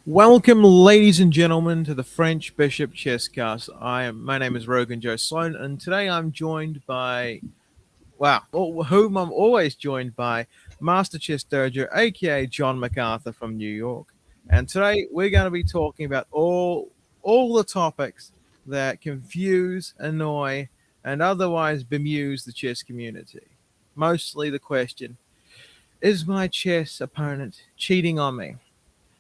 Welcome, ladies and gentlemen, to the French Bishop Chesscast. My name is Rogan Joe Sloan, and today I'm joined by, whom I'm always joined by, Master Chess Dojo, aka John MacArthur from New York. And today we're going to be talking about all the topics that confuse, annoy, and otherwise bemuse the chess community. Mostly the question: is my chess opponent cheating on me?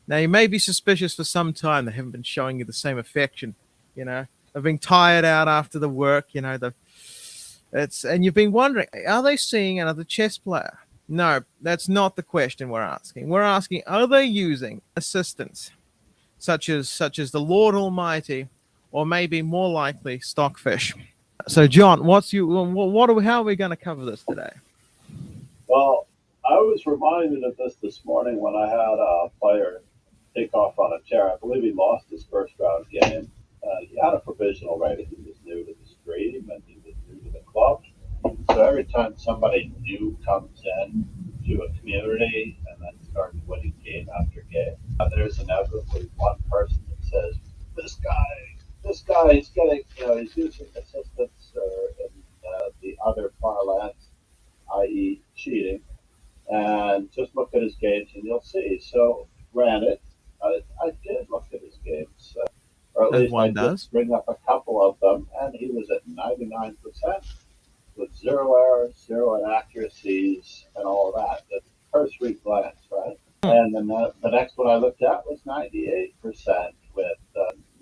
Now, you may be suspicious for some time they haven't been showing you the same affection. They've been tired out after the work. And you've been wondering, are they seeing another chess player? No, that's not the question we're asking. We're asking, are they using assistants such as the Lord Almighty, or maybe more likely Stockfish? So, John, how are we going to cover this today? Well, I was reminded of this morning when I had a player take off on a tear. I believe he lost his first round game. He had a provisional rating. He was new to the stream and he was new to the club. So every time somebody new comes in to a community and then starts winning game after game, there's inevitably one person that says, this guy is getting, he's using assistance or in the other parlance, i.e., cheating, and just look at his games and you'll see. So, granted, I did look at his games, or at As least I one did does. bring up a couple of them, and he was at 99% with zero errors, zero inaccuracies, and all of that. The cursory glance, right? And then the next one I looked at was 98% with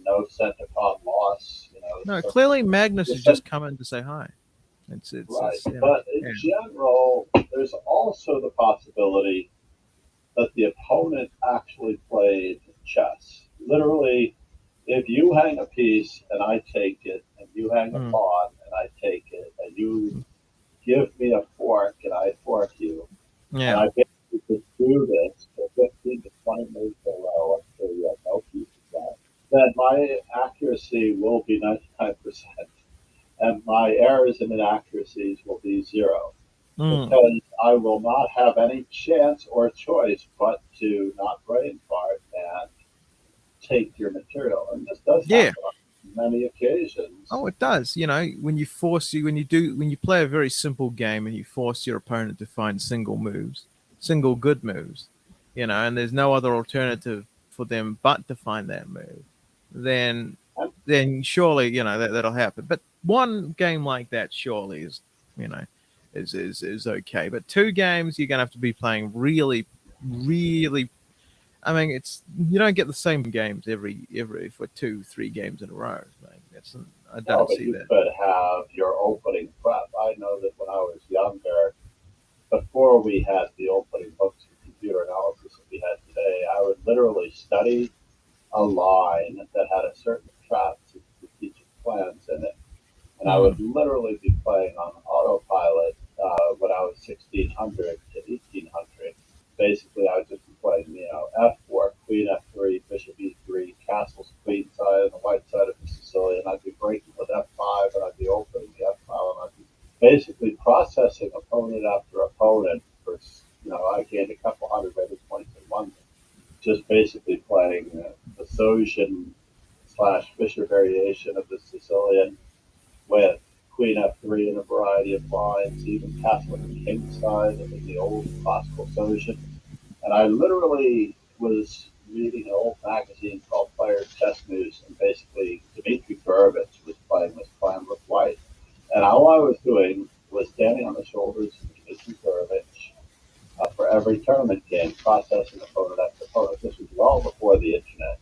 no centipede loss. No, So clearly Magnus has just said just come in to say hi. right. It's But in yeah. general, there's also the possibility that the opponent actually played chess. Literally, if you hang a piece and I take it, and you hang a Mm. pawn and I take it, and you give me a fork and I fork you, and Yeah. I basically just do this for 15 to 20 moves in a row until you have no pieces left, then my accuracy will be 99%, and my errors and inaccuracies will be zero Mm. because I will not have any chance or choice but to not brain fart and take your material. And this does Yeah. happen on many occasions. Oh, it does. When you play a very simple game and you force your opponent to find single good moves, and there's no other alternative for them but to find that move, then And, then surely that'll happen. But one game like that surely you know is okay. But two games you're gonna have to be playing really, really. I mean, you don't get the same games every for 2-3 games in a row. Like I no, don't but see you that. could have your opening prep. I know that when I was younger, before we had the opening books of computer analysis that we had today, I would literally study a line that had a certain traps and strategic plans in it. And I Mm. would literally be playing on autopilot when I was 1600 to 1800. Basically, I would just be playing, f4, queen f3, bishop e3, castles queen side and the white side of the Sicilian. I'd be breaking with f5, and I'd be opening the f file, and I'd be basically processing opponent after opponent for, I gained a couple hundred rated points in London. Just basically playing the Sosian slash Fischer variation of the Sicilian with queen f3 in a variety of lines, even castle and king side in the old classical Sosian. And I literally was reading an old magazine called Players Chess News, and basically Dmitry Gurevich was playing this plan with white. And all I was doing was standing on the shoulders of Dmitry Gurevich for every tournament game, processing opponent after opponent. This was well before the internet.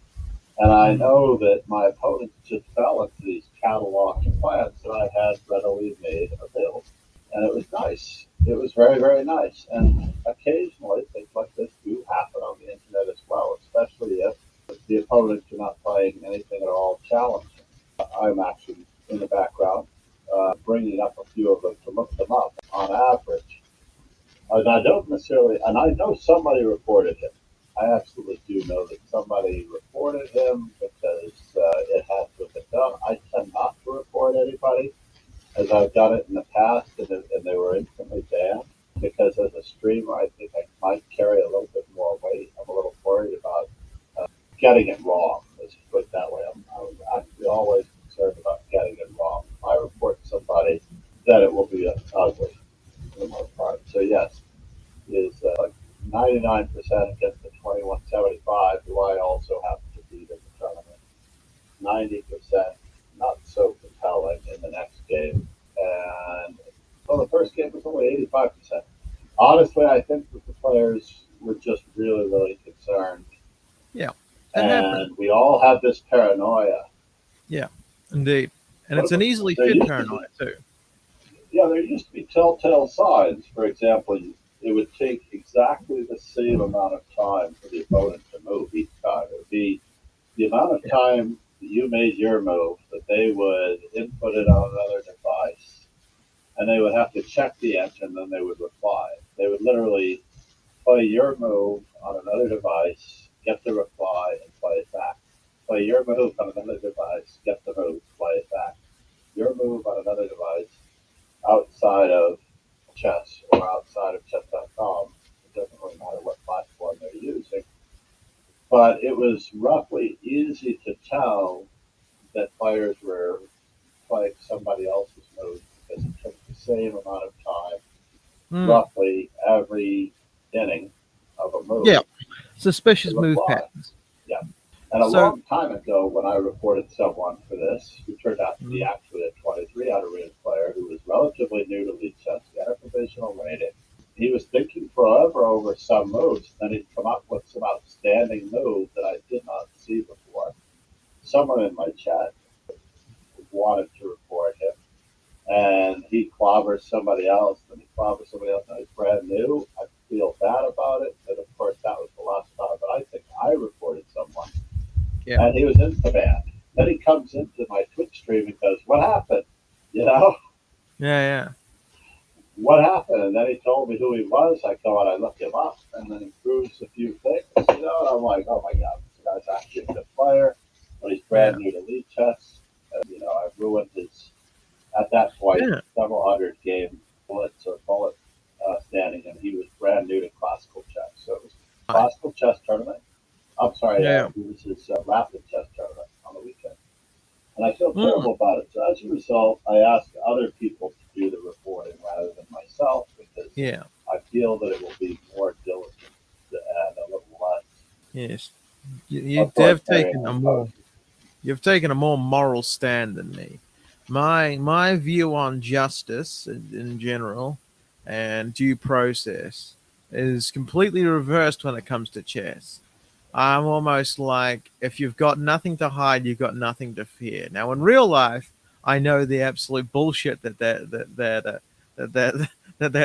And I Mm. know that my opponents just fell into these catalog plans that I had readily made available. And it was nice. It was very, very nice. And occasionally things like this do happen on the internet as well, especially if the opponents are not playing anything at all challenging. I'm actually in the background bringing up a few of them to look them up on average. And I don't necessarily, and I know somebody reported him. I absolutely do know that somebody reported him because it had to have been done. I tend not to report anybody, as I've done it in the past, and they were instantly banned. Because as a streamer, I think I might carry a little bit more weight. I'm a little worried about getting it wrong. Let's put it that way. I'm always concerned about getting it wrong. If I report somebody, then it will be ugly for the most part. So yes, is like 99% against the 2175, who I also happen to beat in the tournament. 90% not so compelling in the next game, and well, the first game was only 85%. Honestly, I think that the players were just really, really concerned, Yeah, it happened. and we all have this paranoia. Yeah, indeed. And What it's an about, easily there fed used to be, paranoia too. yeah, there used to be telltale signs. For example, it would take exactly the same amount of time for the opponent to move each time. It would be the amount of time that you made your move that they would input it on another device, and they would have to check the answer, and then they would reply. They would literally play your move on another device, get the reply, and play it back. Play your move on another device, get the move, play it back. Your move on another device outside of chess or outside of chess.com. It doesn't really matter what platform they're using. But it was roughly easy to tell that players were playing somebody else's move because it took the same amount of time, Mm. roughly every inning of a Yeah, move, to suspicious move reply. patterns. Yeah. And a So, long time ago, when I reported someone for this, who turned out to be mm, actually a 23 out of rated player who was relatively new to lead chess, he had a provisional rating. He was thinking forever over some moves, and then he'd come up with some outstanding moves that I did not see before. Someone in my chat wanted to report him, and he clobbers somebody else, and he clobbers somebody else, and he's brand new. I feel bad about it, but of course that was the last time. But I think I reported someone, yeah, and he was insta-banned. Then he comes into my Twitch stream and goes, "What happened? You know, yeah, what happened?" And then he told me who he was. I go and I look him up, and then he proves a few things. And I'm like, "Oh my god, this guy's actually a good player, but he's yeah, brand new to lead chess." And, I've ruined his at that point yeah, several hundred game bullet standing, and he was brand new to classical chess. So it was a yeah. classical chess tournament. I'm sorry, Yeah. it was his rapid chess tournament on the weekend. And I feel Mm, terrible about it. So as a result, I ask other people to do the reporting rather than myself because yeah. I feel that it will be more diligent and a little less Yes. You have authoritarian taken a and more opposed. you've taken a more moral stand than me. My view on justice in general and due process is completely reversed when it comes to chess. I'm almost like if you've got nothing to hide, you've got nothing to fear. Now, in real life, I know the absolute bullshit that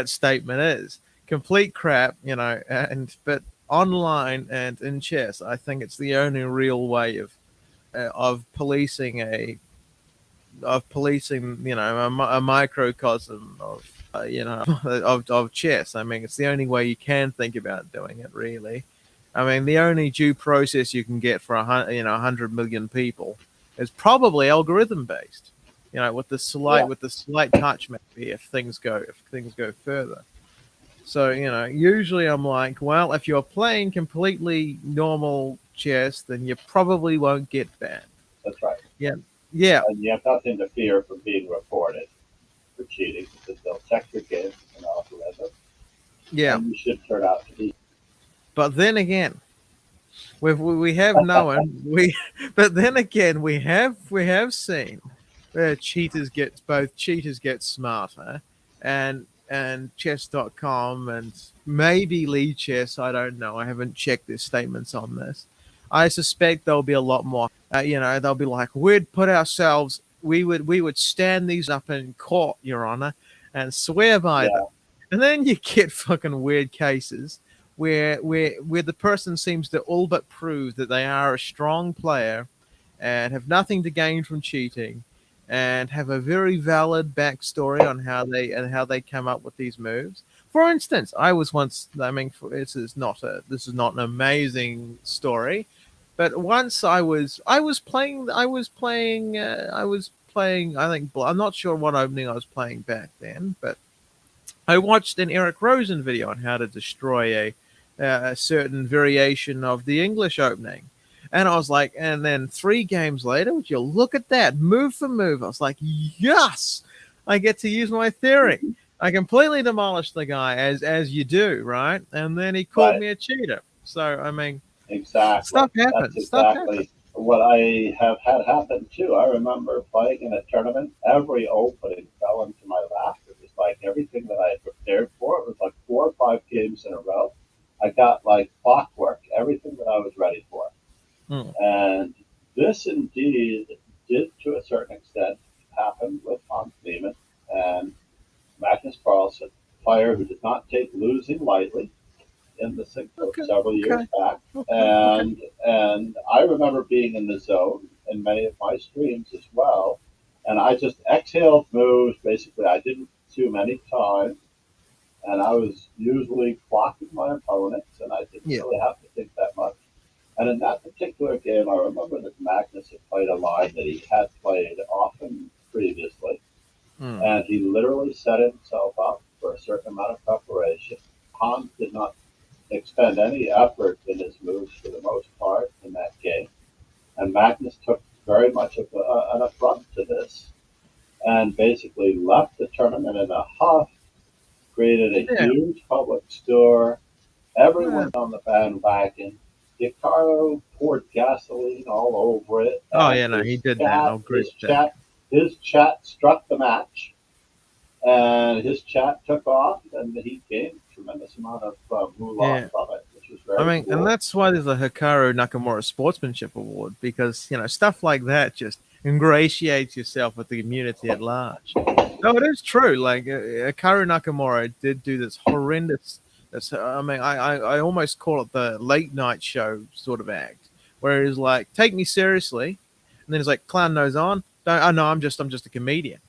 statement is complete crap, and but online and in chess, I think it's the only real way of policing a microcosm of chess. I mean, it's the only way you can think about doing it, really. I mean, the only due process you can get for 100 million people is probably algorithm based. With the Yeah, slight touch maybe if things go further. So, usually I'm like, well, if you're playing completely normal chess, then you probably won't get banned. that's right. Yeah. Yeah. And you have nothing to fear from being reported for cheating because they'll check your game and algorithm, Yeah. and you should turn out to be. But then again, we have known we but then again we have seen where cheaters get smarter, and chess.com and maybe lead chess, I don't know, I haven't checked their statements on this. I suspect there'll be a lot more, they'll be like, we would stand these up in court, your honor, and swear by them. Yeah, And then you get fucking weird cases where the person seems to all but prove that they are a strong player and have nothing to gain from cheating and have a very valid backstory on how they come up with these moves. For instance, I was once, I mean, this is not an amazing story, but once I was playing, I think, I'm not sure what opening I was playing back then, but I watched an Eric Rosen video on how to destroy a certain variation of the English opening. And I was like, and then 3 games later, would you look at that, move for move? I was like, yes, I get to use my theory. I completely demolished the guy as you do, right? And then he called Right. me a cheater. So I mean, Exactly. stuff That's happens. Stuff happens. exactly what I have had happen too. I remember playing in a tournament. Every opening fell into my lap. It was like everything that I had prepared for. It was like 4 or 5 games in a row. I got like clockwork, everything that I was ready for. Mm. And this indeed did, to a certain extent, happen with Hans Niemann and Magnus Carlsen, a player who did not take losing lightly in the Okay. several years back. Okay. And I remember being in the zone in many of my streams as well. And I just exhaled moves. Basically, I didn't too many times. And I was usually blocking my opponents, and I didn't Yeah. really have to think that much. And in that particular game, I remember that Magnus had played a line that he had played often previously, Mm. and he literally set himself up for a certain amount of preparation. Hans did not expend any effort in his moves for the most part in that game, and Magnus took very much of an affront to this and basically left the tournament in a huff, created a Yeah. huge public stir. Everyone Yeah. on the bandwagon. Hikaru poured gasoline all over it, Oh and yeah, no, he did that. I'll agree with that. his chat struck the match, and his chat took off, and he gained a tremendous amount of moolah Yeah. from it, which was I very mean, and cool. that's why there's a Hikaru Nakamura Sportsmanship Award, because stuff like that just ingratiates yourself with the community at large. No, it is true. Like Hikaru Nakamura did do this horrendous. I mean, I almost call it the late night show sort of act, where he's like, "Take me seriously," and then he's like, "Clown nose on." Don't. Oh no, I'm just a comedian.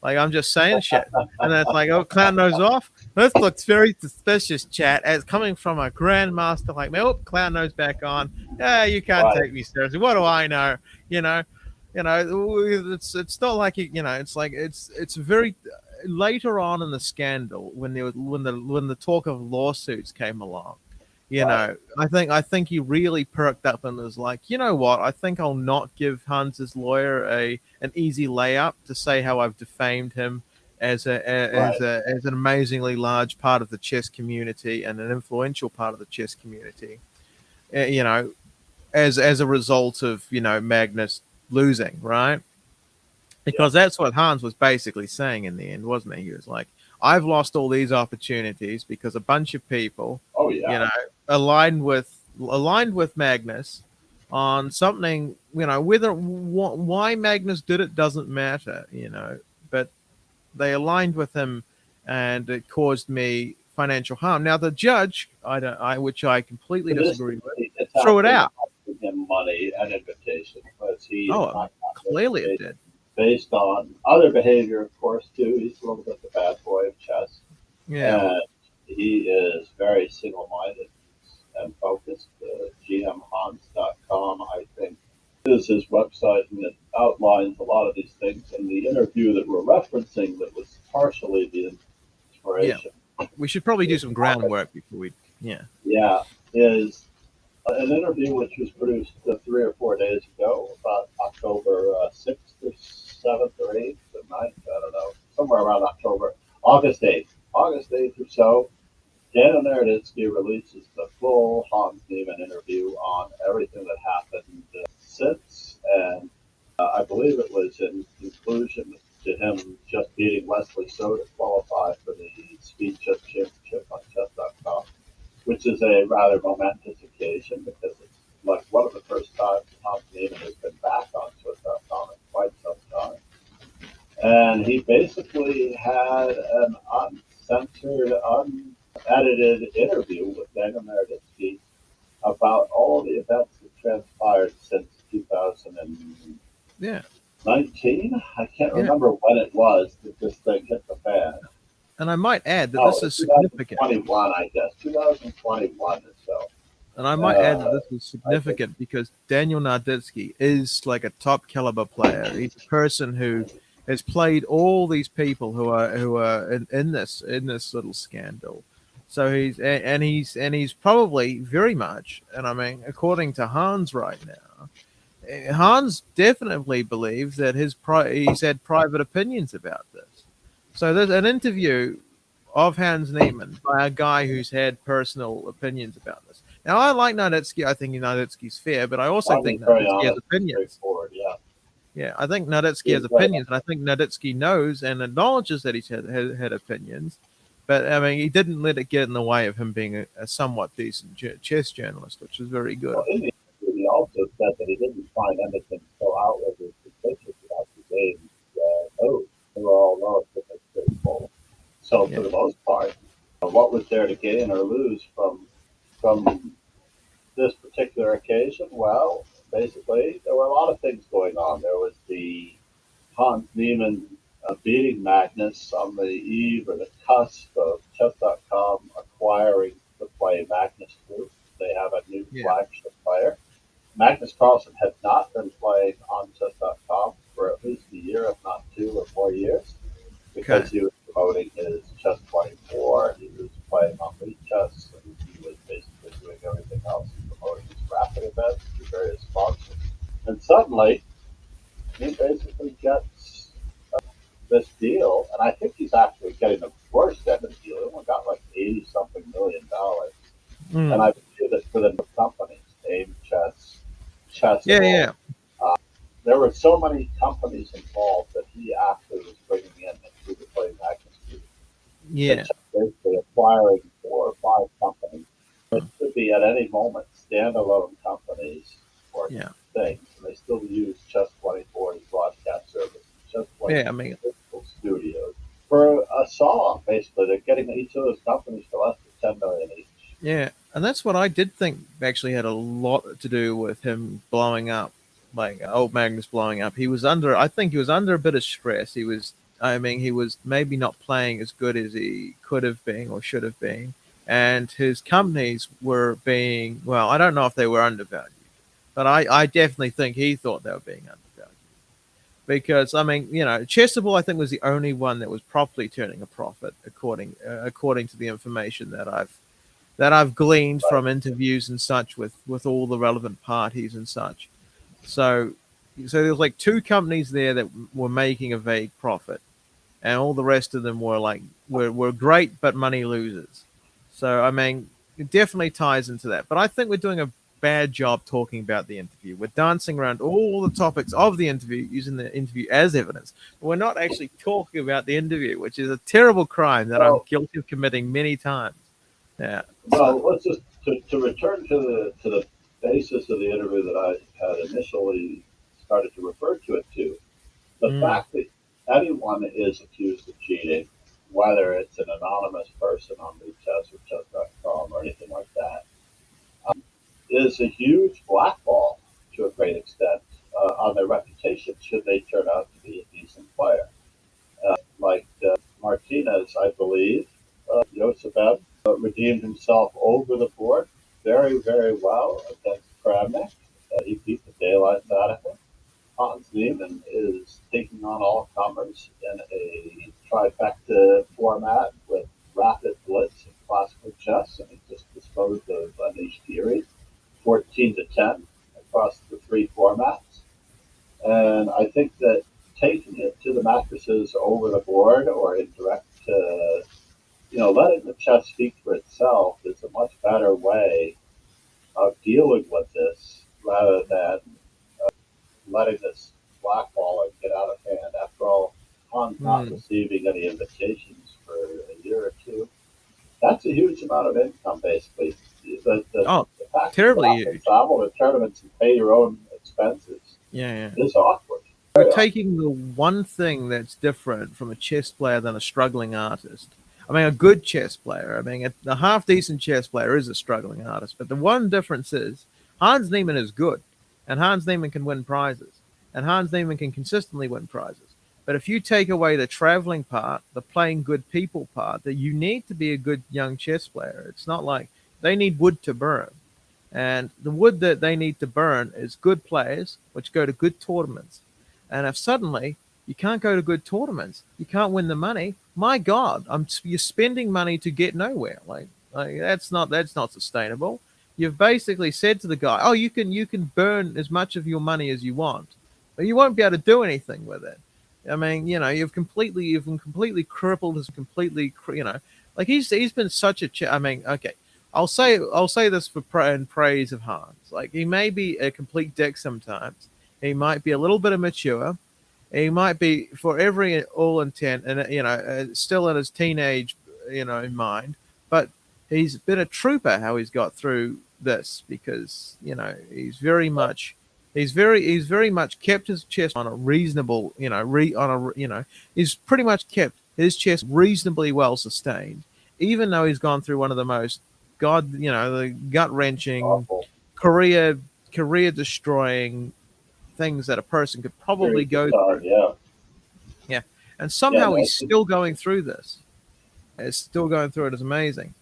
Like I'm just saying shit, and then it's like, "Oh, clown nose off." This looks very suspicious, chat. As coming from a grandmaster like me, oh, clown nose back on. Yeah, you can't Right, take me seriously. What do I know? You know, it's not like it's like it's very later on in the scandal when the talk of lawsuits came along. right, I think he really perked up and was like, you know what? I think I'll not give Hans's lawyer an easy layup to say how I've defamed him right, as an amazingly large part of the chess community and an influential part of the chess community. Uh, you know, as a result of Magnus losing, right? yeah. Because that's what Hans was basically saying in the end, wasn't he? He was like, I've lost all these opportunities because a bunch of people, Oh you yeah, know, aligned with Magnus on something, why Magnus did it doesn't matter, but they aligned with him and it caused me financial harm. Now the judge, which I completely to this disagree with, day, it's threw it actually out. costing him money and invitation because he has Oh, not gotten clearly it invitation did. based on other behavior, of course, too. He's a little bit the bad boy of chess, Yeah. and he is very single-minded and focused. GMHans.com, I think, is his website, and it outlines a lot of these things. In the interview that we're referencing, that was partially the Yeah. inspiration. We should probably do some groundwork before we. Yeah. Yeah, is an interview which was produced 3 or 4 days ago, about October 6th or 7th or 8th or 9th, I don't know, somewhere around October, August 8th. August 8th or so, Daniel Naroditsky releases the full Hans Niemann interview on everything that happened since, and I believe it was in conclusion to him just beating Wesley So to qualify for the Speed Chess Championship on chess.com, which is a rather momentous occasion because it's like one of the first times Hans Niemann has been back on chess.com in quite some time. And he basically had an uncensored, unedited interview with Daniel Naroditsky about all the events that transpired since 2019. Yeah. I can't Yeah. remember when it was that this thing hit the fan. And I might add that No, this is it's significant. 2021, I guess. 2021 or so. And I might add that Uh, this is I think, significant because Daniel Naroditsky is like a top caliber player. He's a person who has played all these people who are in this little scandal. So he's probably very much, and I mean, according to Hans right now, Hans definitely believes that he's had private opinions about this. So there's an interview of Hans Niemann by a guy who's had personal opinions about this. Now, I like Nowitzki. I think Nowitzki's fair, but I also Well, think he's very Nowitzki has honest and opinions. straightforward. Yeah, Yeah, I think Nowitzki has he's very opinions, and I think Nowitzki knows and acknowledges that he's had opinions. But I mean, he didn't let it get in the way of him being a somewhat decent chess journalist, which is very good. well. In the interview, he also said that he didn't find anything so outwardly suspicious about the game's moves. They were all relatively straightforward. So for the most part, what was there to gain or lose from this particular occasion? Well, basically, there were a lot of things going on. There was the Hans Niemann beating Magnus on the eve or the cusp of Chess.com acquiring the play Magnus Group. They have a new flagship player. Magnus Carlsen had not been playing on Chess.com for at least a year, if not 2 or 4 years, because he was promoting his Chess 24. He was playing on League Chess, and he was basically doing everything else, promoting his rapid events to various sponsors. And suddenly, he basically gets this deal, and I think he's actually getting the worst end of the deal. He only got like $80-something million. And I believe that for the companies, AIM Chess, there were so many companies involved that he actually was bringing in through the play Magnus Group. Yeah. Basically acquiring 4 or 5 companies that could be at any moment standalone companies or things, and they still use Chess 24 as broadcast service. Chess 24 studios for a song. Basically, they're getting each of those companies for less than $10 million each. Yeah, and that's what I did think actually had a lot to do with him blowing up, like old Magnus blowing up. I think he was under a bit of stress. He was maybe not playing as good as he could have been or should have been. And his companies were being, well, I don't know if they were undervalued, but I definitely think he thought they were being undervalued. Because, I mean, Chessable, I think, was the only one that was properly turning a profit, according to the information that I've gleaned from interviews and such with all the relevant parties and such. So there was like 2 companies there that were making a vague profit, and all the rest of them were great but money losers. So I mean, it definitely ties into that. But I think we're doing a bad job talking about the interview. We're dancing around all the topics of the interview, using the interview as evidence. We're not actually talking about the interview, which is a terrible crime that I'm guilty of committing many times. Yeah. Well, let's just to return to the basis of the interview that I had initially started to refer to it to. The fact that anyone is accused of cheating, whether it's an anonymous person on League Chess or Chess.com or anything like that, is a huge blackball to a great extent on their reputation should they turn out to be a decent player. Like Martinez, I believe, Joseph redeemed himself over the board very, very well against Kramnik. He beat the daylight out of him. Hans Niemann is taking on all comers in a trifecta format with rapid blitz and classical chess, and he just disposed of Anish Giri 14-10 across the 3 formats. And I think that taking it to the mattresses over the board or in direct letting the chess speak for itself is a much better way of dealing with this rather than letting this blackball get out of hand. After all, Hans not receiving any invitations for a year or 2. That's a huge amount of income, basically. The fact terribly you huge. Travel to tournaments and pay your own expenses. Yeah. It's awkward. We're taking the one thing that's different from a chess player than a struggling artist. I mean, a good chess player. I mean, a half-decent chess player is a struggling artist. But the one difference is Hans Niemann is good, and Hans Niemann can win prizes, and Hans Niemann can consistently win prizes. But if you take away the traveling part, the playing good people part, that you need to be a good young chess player. It's not like they need wood to burn. And the wood that they need to burn is good players, which go to good tournaments. And if suddenly you can't go to good tournaments, you can't win the money, my God, you're spending money to get nowhere. Like that's not sustainable. you've basically said to the guy, "Oh, you can burn as much of your money as you want, but you won't be able to do anything with it." I mean, you've completely crippled his completely, like he's been such a. I mean, okay, I'll say this in praise of Hans. Like he may be a complete dick sometimes. He might be a little bit immature. He might be, for every all intent, and still in his teenage, in mind. But he's been a trooper how he's got through this, because he's very much kept his chest on a reasonable, he's pretty much kept his chest reasonably well sustained, even though he's gone through one of the most the gut wrenching, Awful. career destroying things that a person could probably go through. Yeah. Yeah, and somehow no, he's still going through this. It's still going through it. Is amazing.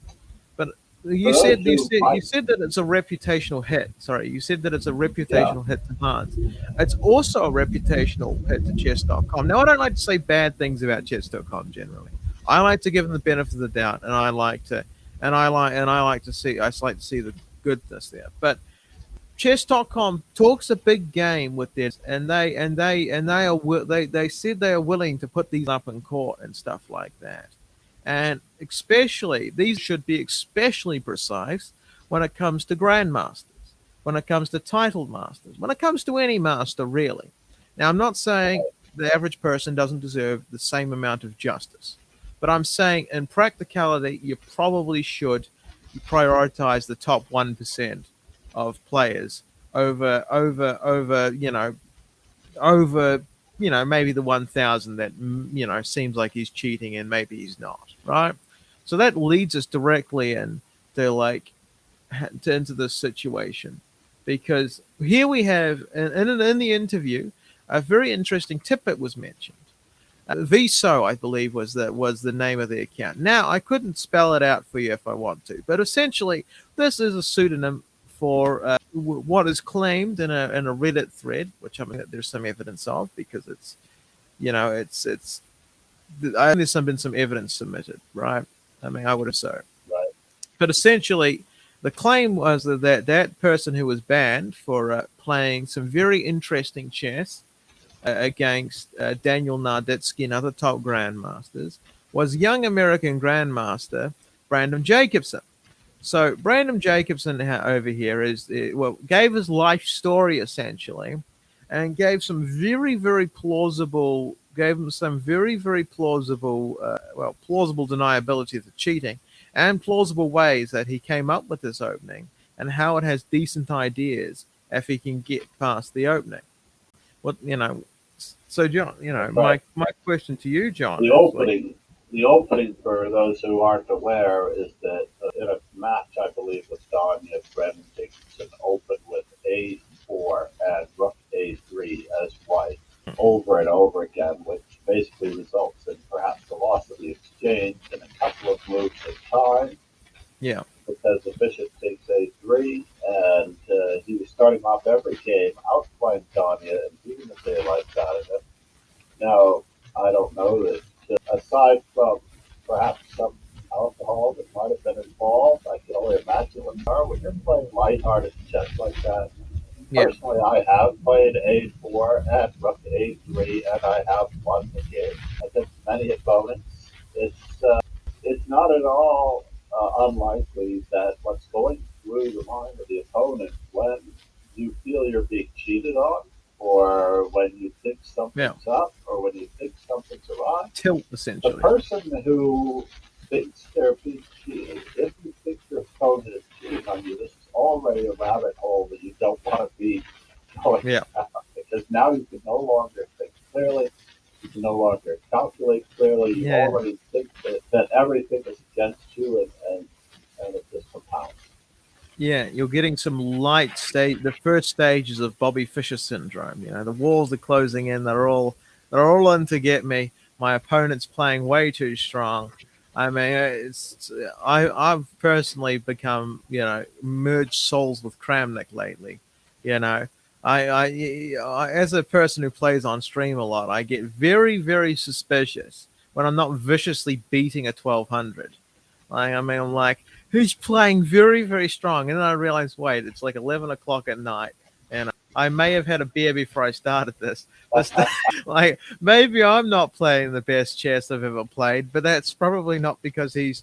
But you But said you also, said you said that it's a reputational hit. Sorry, you said that it's a reputational hit to Hans. It's also a reputational hit to chess.com. Now, I don't like to say bad things about chess.com generally. I like to give them the benefit of the doubt, and I like to see the goodness there. But chess.com talks a big game with this, and they said they are willing to put these up in court and stuff like that. And especially, these should be especially precise when it comes to grandmasters, when it comes to titled masters, when it comes to any master, really. Now, I'm not saying the average person doesn't deserve the same amount of justice, but I'm saying in practicality, you probably should prioritize the top 1% of players over maybe the 1,000 that seems like he's cheating and maybe he's not, right? So that leads us directly into this situation, because here we have in the interview a very interesting tidbit was mentioned. Vso, I believe, was the name of the account. Now, I couldn't spell it out for you if I want to, but essentially this is a pseudonym for what is claimed in a Reddit thread, which I mean there's some evidence of, because it's I think there's been some evidence submitted, right? I mean, I would have so. Right. But essentially, the claim was that person who was banned for playing some very interesting chess against Daniel Narditsky and other top grandmasters was young American grandmaster Brandon Jacobson. So Brandon Jacobson over here gave his life story essentially, and gave some very, very plausible, plausible deniability of the cheating, and plausible ways that he came up with this opening, and how it has decent ideas if he can get past the opening. So John, my question to you, John. The opening for those who aren't aware is that in a match, I believe, with Danya, Brendan Jacobson opened with A4 and Rook A3 as white over and over again, which basically results in perhaps the loss of the exchange in a couple of moves at time. Yeah. Because the bishop takes A3, and he was starting off every game outplaying Danya and beating the daylights out of him. Now, I don't know that, aside from perhaps some alcohol that might have been involved, I can only imagine when you're playing lighthearted chess like that. Yeah. Personally, I have played A4 and Rook A3, and I have won the game against many opponents. It's not at all unlikely that what's going through the mind of the opponent when you feel you're being cheated on, or when you think something's up, or when you think something's awry. Tilt, essentially. The person who thinks they're being cheated, if you think your opponent is cheating on you, this is already a rabbit hole that you don't want to be going down, because now you can no longer think clearly, you can no longer calculate clearly, you already think that everything is against you, and it just compounds. Yeah, you're getting some the first stages of Bobby Fischer syndrome. The walls are closing in. They're all in to get me. My opponent's playing way too strong. I mean, I've personally become, merged souls with Kramnik lately. I as a person who plays on stream a lot, I get very, very suspicious when I'm not viciously beating a 1200. I'm like, he's playing very, very strong. And then I realized, wait, it's like 11 o'clock at night. And I may have had a beer before I started this. But like, maybe I'm not playing the best chess I've ever played, but that's probably not because he's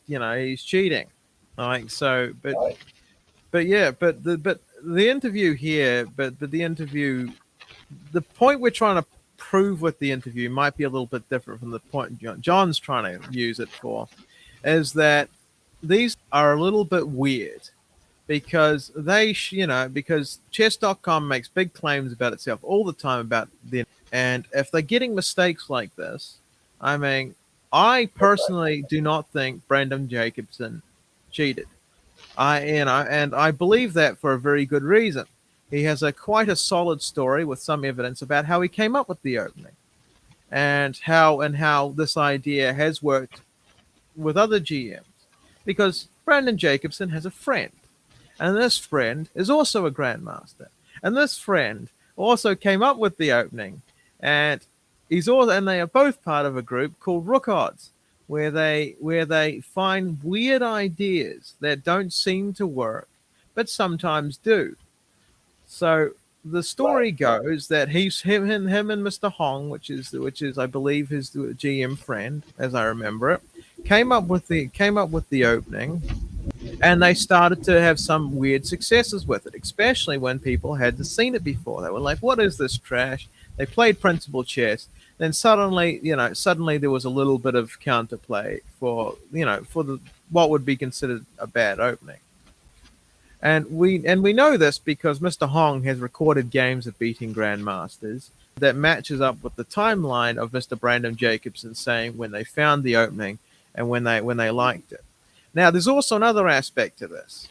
cheating. Like, so, but yeah, but the interview here, but the interview, the point we're trying to prove with the interview might be a little bit different from the point John's trying to use it for, is that these are a little bit weird because because chess.com makes big claims about itself all the time about and if they're getting mistakes like this, I mean, I personally do not think Brandon Jacobson cheated. And I believe that for a very good reason. He has quite a solid story with some evidence about how he came up with the opening and how this idea has worked with other GMs. Because Brandon Jacobson has a friend, and this friend is also a grandmaster, and this friend also came up with the opening, and they are both part of a group called Rook Odds, where they find weird ideas that don't seem to work, but sometimes do. So the story goes that him and Mr. Hong, which is I believe his GM friend, as I remember it, came up with the opening, and they started to have some weird successes with it, especially when people hadn't seen it before. They were like, "What is this trash?" They played principal chess. Then suddenly there was a little bit of counterplay for the what would be considered a bad opening. And we know this because Mr. Hong has recorded games of beating grandmasters that matches up with the timeline of Mr. Brandon Jacobson saying when they found the opening and when they liked it. Now, there's also another aspect to this.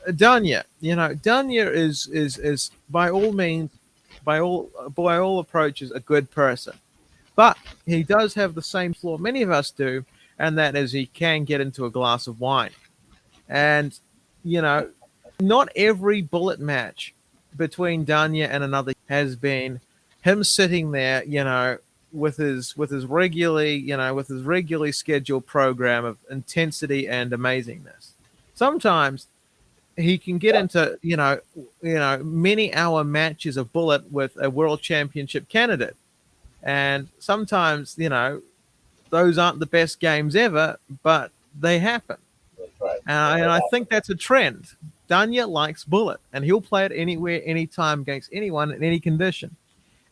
Dunya, Dunya is by all means, by all approaches, a good person, but he does have the same flaw many of us do, and that is he can get into a glass of wine, and not every bullet match between Dunya and another has been him sitting there, with his regularly scheduled program of intensity and amazingness. Sometimes he can get into many hour matches of bullet with a world championship candidate, and sometimes those aren't the best games ever, but they happen. That's right. And I think that's a trend. Dunya likes bullet, and he'll play it anywhere, anytime, against anyone, in any condition.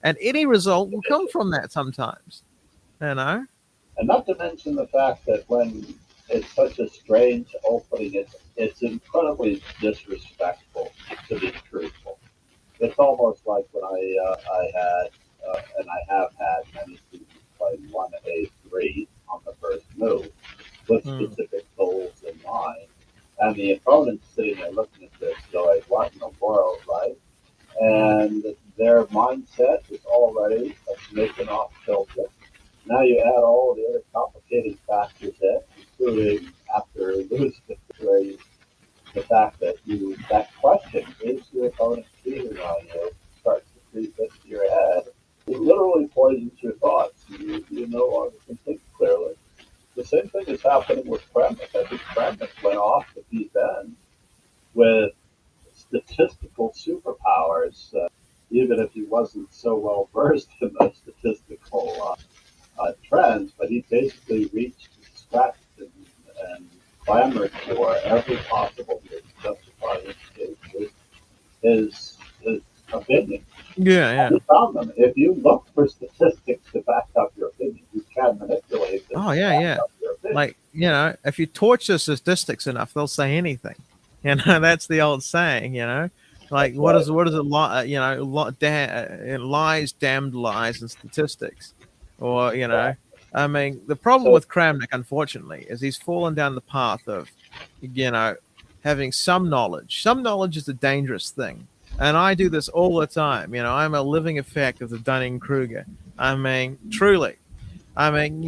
And any result will come from that sometimes. And not to mention the fact that when it's such a strange opening, it's incredibly disrespectful, to be truthful. It's almost like when I had, and I have had many students play 1A3 on the first move with specific goals in mind. And the opponent's sitting there looking at this going, what in the world, right? And their mindset is already a smidgen off kilter. Now you add all the other complicating factors in, including after losing the fact that that question, is your opponent cheating on you, starts to creep into your head. It literally poisons your thoughts. You no longer can think clearly. The same thing is happening with Kramnik. I think Kramnik went off the deep end with statistical superpowers, even if he wasn't so well versed in those statistical trends, but he basically reached, stretched, and clamored for every possible way to justify his opinion. Yeah. You found them. If you look for statistics to back up your opinion, you can manipulate them. Oh, yeah. Like, if you torture statistics enough, they'll say anything. That's the old saying, Like, what is it? Lies, damned lies, and statistics. Or, I mean, the problem with Kramnik, unfortunately, is he's fallen down the path of, having some knowledge. Some knowledge is a dangerous thing. And I do this all the time. I'm a living effect of the Dunning-Kruger. I mean, truly. I mean,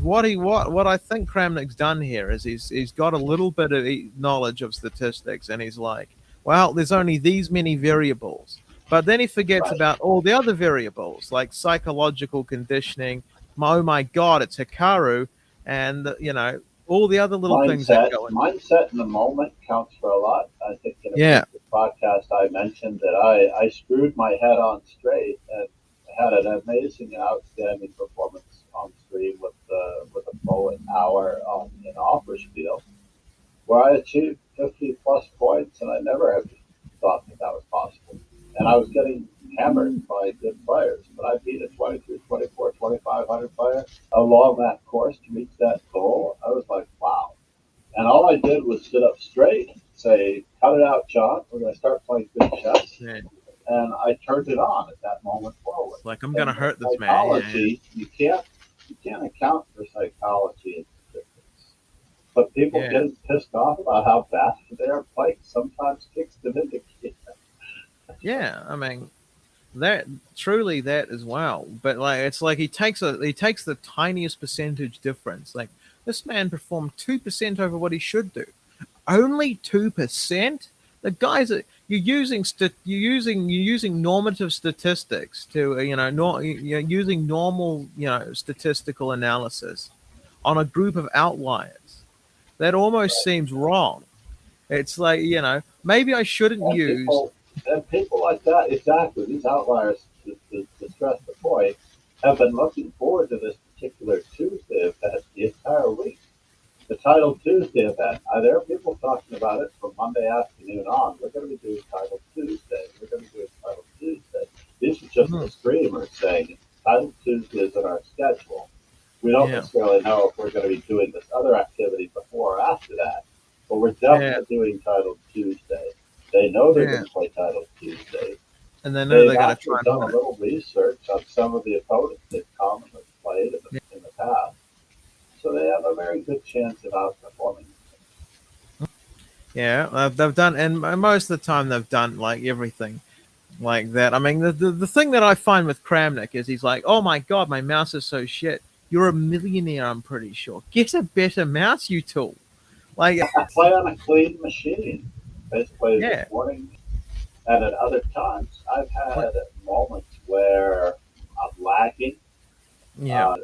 what I think Kramnik's done here is he's got a little bit of knowledge of statistics, and he's like, well, there's only these many variables. But then he forgets about all the other variables, like psychological conditioning. Oh my God, it's Hikaru, and all the other little things that go in. Mindset in the moment counts for a lot. I think in a Yeah, previous podcast I mentioned that I screwed my head on straight and had an amazing and outstanding performance on stream with a full hour on an offer spiel where I achieved 50 plus points, and I never have thought that that was possible. And I was getting hammered by good players, but I beat a 23, 24, 2500 player along that course to reach that goal. I was like, wow. And all I did was sit up straight, say, cut it out, John. We're going to start playing good chess. man. And I turned it on at that moment forward. It's like, I'm gonna And hurt this man. psychology, you can't account for psychology in statistics. But people Yeah. get pissed off about how fast their play sometimes kicks them into gear. Yeah, I mean, that truly that as well. But like, it's like he takes the tiniest percentage difference. Like, this man performed 2% over what he should do. Only 2%. The guys that you're using normative statistics to you're using normal statistical analysis on a group of outliers. That almost seems wrong. It's like, maybe I shouldn't And use. people like that, exactly, these outliers, to stress the point, have been looking forward to this particular Tuesday event the entire week. The Title Tuesday event. There are people talking about it from Monday afternoon on. We're going to be doing Title Tuesday. We're going to be doing Title Tuesday. These are just the streamers saying Title Tuesday is in our schedule. We don't necessarily know if we're going to be doing this other activity before or after that, but we're definitely doing Title Tuesday. They know they're going to play Title Tuesday. And they know they're going to actually try and done a win it. little research on some of the opponents they've commonly played in the past. So they have a very good chance of outperforming. Yeah, they've done, and most of the time they've done like everything like that. I mean, the thing that I find with Kramnik is he's like, oh my god, my mouse is so shit. You're a millionaire, I'm pretty sure. Get a better mouse, you tool. Like, play on a clean machine. Basically, Yeah. this morning, and at other times, I've had moments where I'm lagging. yeah,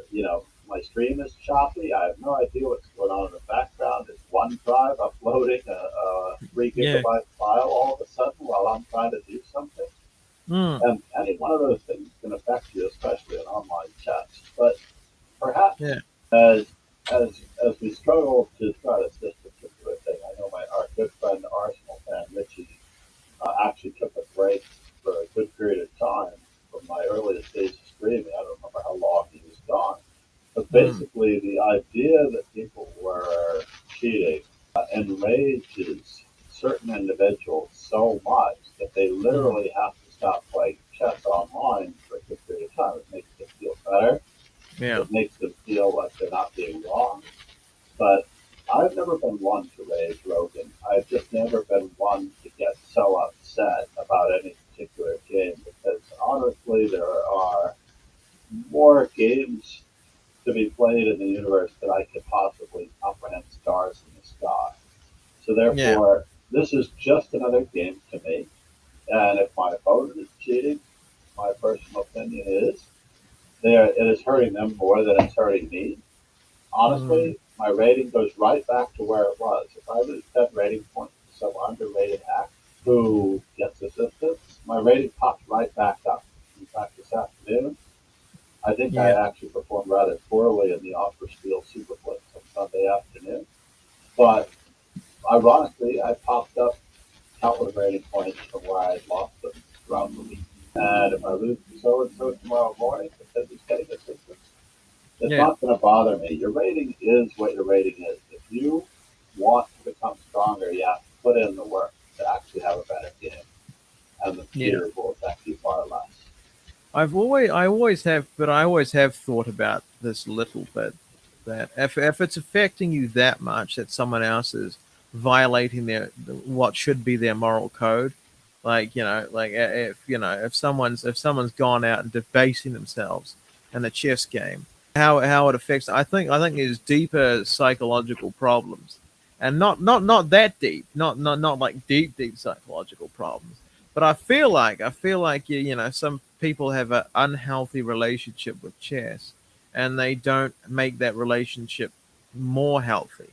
My stream is choppy. I have no idea what's going on in the background. It's OneDrive uploading a 3 gigabyte file all of a sudden while I'm trying to do something. mm, And any one of those things can affect you, especially in online chats. But perhaps Yeah. as we struggle to try this particular thing, I know our good friend Arsenal fan Richie actually took a break for a good period of time from my earliest days of streaming. I don't remember how long he was gone. But basically, the idea that people were cheating enrages certain individuals so much that they literally have to stop playing chess online for a good period of time. It makes them feel better. yeah, It makes them feel like they're not being wrong. But I've never been one to rage, Rogan. I've just never been one to get so upset about any particular game because honestly, there are more games to be played in the universe than I could possibly comprehend stars in the sky. So therefore, this is just another game to me. And if my opponent is cheating, my personal opinion is it is hurting them more than it's hurting me. Honestly, my rating goes right back to where it was. If I lose 10 rating points to some underrated hack who gets assistance, my rating pops right back up. In fact, this afternoon, I think I actually performed rather poorly in the Offer Spiel Super Blitz on Sunday afternoon. But ironically, I popped up countless rating points from where I lost them throughout the week. And if I lose to so and so tomorrow morning because he's getting assistance, it's not going to bother me. Your rating is what your rating is. If you want to become stronger, you have to put in the work to actually have a better game. And the fear will affect you far less. I always have thought about this a little bit, that if it's affecting you that much that someone else is violating what should be their moral code, if someone's gone out and debasing themselves in a chess game, how it affects, I think there's deeper psychological problems, and not that deep, not like deep psychological problems. But I feel like some people have an unhealthy relationship with chess, and they don't make that relationship more healthy.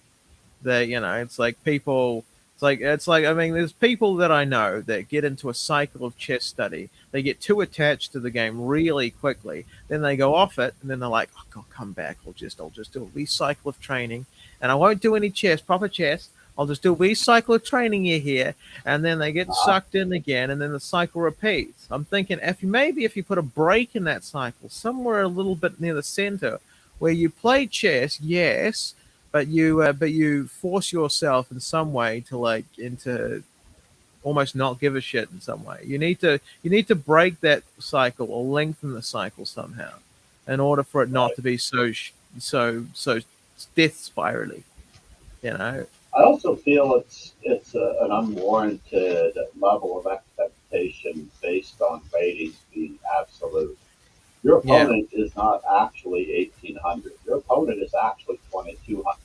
That it's like people. It's like I mean, there's people that I know that get into a cycle of chess study. They get too attached to the game really quickly. Then they go off it, and then they're like, "Oh, I'll come back. I'll just do a wee cycle of training, and I won't do any chess, proper chess. I'll just do a wee cycle of training here," and then they get Uh, sucked in again, and then the cycle repeats. I'm thinking if you put a break in that cycle somewhere a little bit near the center, where you play chess, yes, but you force yourself in some way to like into almost not give a shit in some way. You need to break that cycle or lengthen the cycle somehow in order for it not right. to be so death spirally. You know? I also feel it's an unwarranted level of expectation based on ratings being absolute. Your Yeah, opponent is not actually 1800. Your opponent is actually 2200.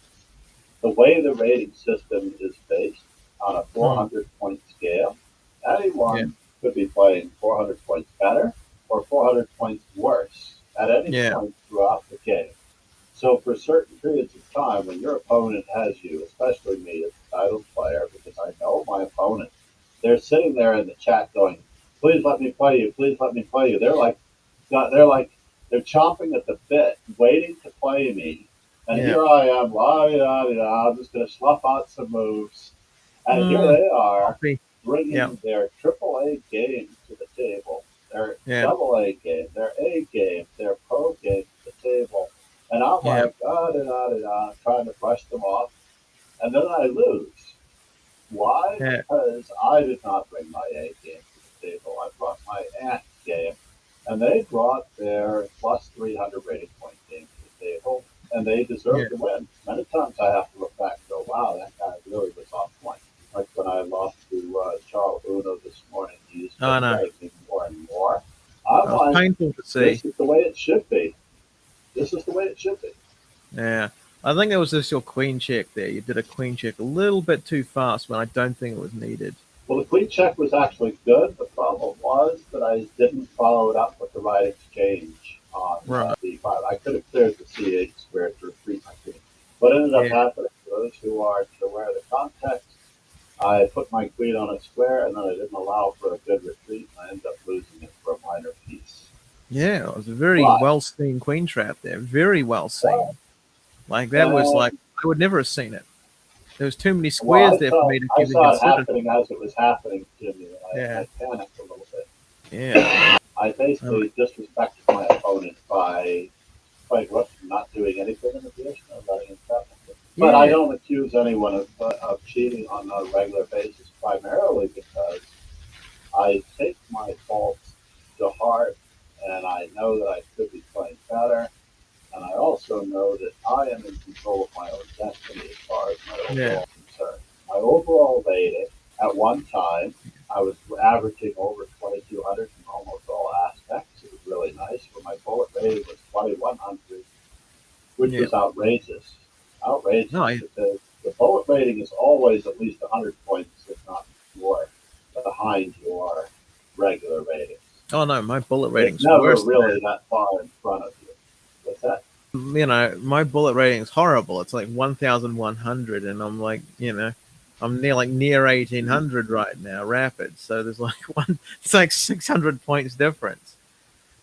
The way the rating system is based on a mm, 400 point scale, yeah, anyone could be playing 400 points better or 400 points worse at any yeah, point throughout the game. So for certain periods of time, when your opponent has you, especially me as a title player, because I know my opponent, they're sitting there in the chat going, "Please let me play you. Please let me play you." They're chomping at the bit, waiting to play me. And yeah. here I am, la da da. I'm just going to slough out some moves, and here Mm, they are, copy. Yeah, bringing their triple A game to the table, their yeah, double A game, their A game, their pro game to the table. And I'm yeah, like, trying to brush them off. And then I lose. Why? yeah, Because I did not bring my A game to the table. I brought my aunt game. And they brought their plus 300 rating point game to the table. And they yeah. deserve to win. Many times I have to look back and go, wow, that guy really was on point. Like when I lost to Charles Uno this morning, he's Oh no, frustrating me more and more. I'm that was like, painful to see. this is the way it should be. This is the way it should be. Yeah. I think there was just your queen check there. You did a queen check a little bit too fast when I don't think it was needed. Well, the queen check was actually good. The problem was that I didn't follow it up with the right exchange on Right. b5. I could have cleared the c8 square to retreat my queen. What ended up Yeah. happening, for those who are aware of the context, I put my queen on a square and then I didn't allow for a good retreat and I ended up losing it for a minor piece. Yeah, it was a very But, well seen queen trap there. Very well but seen. Like that was like and I would never have seen it. There was too many well, squares there for me to I even saw it consider. happening as it was happening to me, and Yeah, I panicked a little bit. yeah. I Um, basically disrespected my opponent by quite what not doing anything in the position or letting him step. But I yeah. don't accuse anyone of cheating on a regular basis, primarily because I take my faults to heart, and I know that I could be playing better, and I also know that I am in control of my own destiny as far as my Yeah. overall concern. My overall rating at one time, I was averaging over 2,200 in almost all aspects. It was really nice. But my bullet rating was 2,100, which Yeah. was outrageous. Outrageous No, yeah. because the bullet rating is always at least 100 points, if not more, behind your regular ratings. Oh no, my bullet It's rating's never worse than really that. that far in front of you. What's that? My bullet rating's horrible. It's like 1,100, and I'm like, I'm near 1,800 right now, rapid. So there's like it's like 600 points difference.